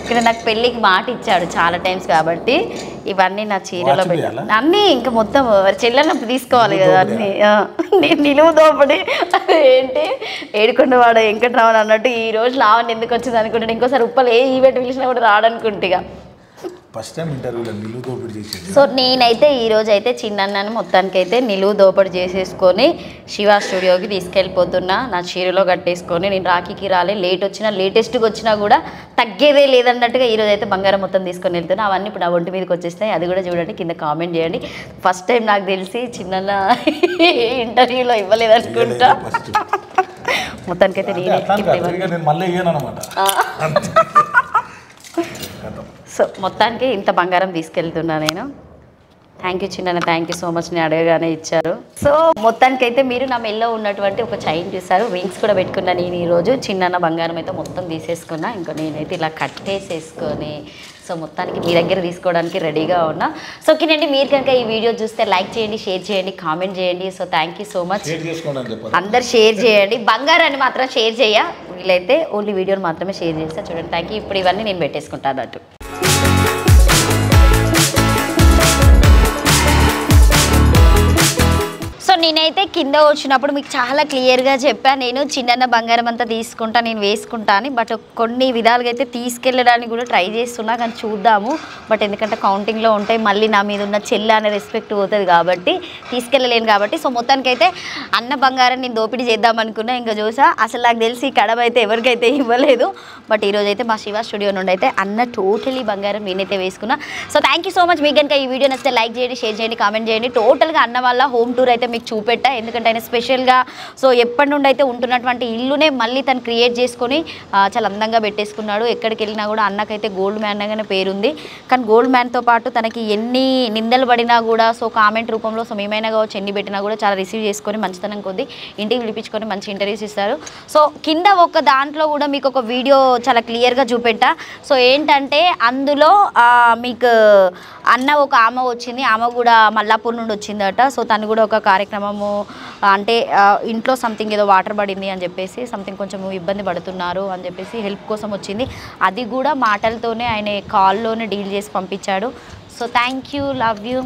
ఇక్కడ నాకు పెళ్ళికి మాట ఇచ్చాడు చాలా టైమ్స్ కాబట్టి ఇవన్నీ నా చీరలో పెట్టి అన్నీ ఇంకా మొత్తం చెల్లెన్నప్పుడు తీసుకోవాలి కదా అన్నీ. నేను నిలువు దోపడి ఏంటి ఏడుకొండవాడ వెంకటరామన్ అన్నట్టు ఈ రోజు లావణ్య ఎందుకు వచ్చింది అనుకుంటాను. ఇంకోసారి ఉప్పలు ఏ ఈవెంట్ పిలిచినా కూడా రాడనుకుంటా. ఫస్ట్ టైం ఇంటర్వ్యూలో నిలువు దోపిడి చేసేది. సో నేనైతే ఈరోజు అయితే చిన్నన్నను మొత్తానికైతే నిలువు దోపిడి చేసేసుకొని శివ స్టూడియోకి తీసుకెళ్ళిపోతున్నా. నా చీరలో కట్టేసుకొని నేను రాఖీకి రాలే లేట్ వచ్చినా లేటెస్ట్గా వచ్చినా కూడా తగ్గేదే లేదన్నట్టుగా ఈరోజు అయితే బంగారం మొత్తం తీసుకొని వెళ్తున్నా. అవన్నీ ఇప్పుడు నా ఒంటి మీదకి వచ్చేస్తాయి. అది కూడా చూడండి, కింద కామెంట్ చేయండి. ఫస్ట్ టైం నాకు తెలిసి చిన్న ఇంటర్వ్యూలో ఇవ్వలేదనుకుంటా. మొత్తానికైతే సో మొత్తానికి ఇంత బంగారం తీసుకెళ్తున్నా నేను. థ్యాంక్ యూ చిన్న, థ్యాంక్ యూ సో మచ్. నేను అడగగానే ఇచ్చారు. సో మొత్తానికైతే మీరు నా మెల్లో ఉన్నటువంటి ఒక చైన్ చూసారు, రింగ్స్ కూడా పెట్టుకున్నా నేను ఈరోజు. చిన్న బంగారం అయితే మొత్తం తీసేసుకున్నా. ఇంకా నేనైతే ఇలా కట్టేసేసుకొని సో మొత్తానికి మీ దగ్గర తీసుకోవడానికి రెడీగా ఉన్నా. సో ఓకేనండి, మీరు కనుక ఈ వీడియో చూస్తే లైక్ చేయండి, షేర్ చేయండి, కామెంట్ చేయండి. So thank you so much. అందరు షేర్ చేయండి, బంగారాన్ని మాత్రం షేర్ చేయ వీళ్ళైతే ఓన్లీ వీడియోని మాత్రమే షేర్ చేస్తా. చూడండి థ్యాంక్ యూ. ఇప్పుడు ఇవన్నీ నేను పెట్టేసుకుంటాను అటు. సో నేనైతే కింద వచ్చినప్పుడు మీకు చాలా క్లియర్గా చెప్పాను, నేను చిన్న బంగారం అంతా తీసుకుంటా, నేను వేసుకుంటా అని. బట్ కొన్ని విధాలుగా అయితే తీసుకెళ్ళడానికి కూడా ట్రై చేస్తున్నా, కానీ చూద్దాము. బట్ ఎందుకంటే కౌంటింగ్లో ఉంటాయి, మళ్ళీ నా మీద ఉన్న చెల్ల అనే రెస్పెక్ట్ పోతుంది కాబట్టి తీసుకెళ్ళలేను కాబట్టి. సో మొత్తానికైతే అన్న బంగారం నేను దోపిడీ చేద్దాం అనుకున్నా. ఇంకా చూసా అసలు నాకు తెలిసి కడవ అయితే ఎవరికైతే ఇవ్వలేదు. బట్ ఈరోజు అయితే మా శివ స్టూడియో నుండి అయితే అన్న టోటలీ బంగారం నేనైతే వేసుకున్నా. So thank you so much. మీకు కనుక ఈ వీడియో నచ్చితే లైక్ చేయండి, షేర్ చేయండి, కామెంట్ చేయండి. టోటల్గా అన్న వాళ్ళ హోమ్ టూర్ అయితే మీకు చూపెట్టా, ఎందుకంటే ఆయన స్పెషల్గా సో ఎప్పటి నుండి అయితే ఉంటున్నటువంటి ఇల్లునే మళ్ళీ తను క్రియేట్ చేసుకొని చాలా అందంగా పెట్టేసుకున్నాడు. ఎక్కడికి వెళ్ళినా కూడా అన్నకైతే గోల్డ్ మ్యాన్ అనే పేరుంది. కానీ గోల్డ్ మ్యాన్తో పాటు తనకి ఎన్ని నిందలు పడినా కూడా సో కామెంట్ రూపంలో సో మేమైనా కావచ్చు ఎన్ని పెట్టినా కూడా చాలా రిసీవ్ చేసుకొని మంచితనం కొద్ది ఇంటికి పిలిపించుకొని మంచి ఇంటర్వ్యూస్ ఇస్తారు. సో కింద ఒక దాంట్లో కూడా మీకు ఒక వీడియో చాలా క్లియర్గా చూపెట్టా. సో ఏంటంటే అందులో మీకు అన్న ఒక ఆమె వచ్చింది, ఆమె కూడా మల్లాపూర్ నుండి వచ్చిందట. సో తను కూడా ఒక కార్యక్రమము అంటే ఇంట్లో సంథింగ్ ఏదో వాటర్ పడింది అని చెప్పేసి సంథింగ్ కొంచెం ఇబ్బంది పడుతున్నారు అని చెప్పేసి హెల్ప్ కోసం వచ్చింది. అది కూడా మాటలతోనే ఆయన కాల్లోనే డీల్ చేసి పంపించాడు. So thank you, love you.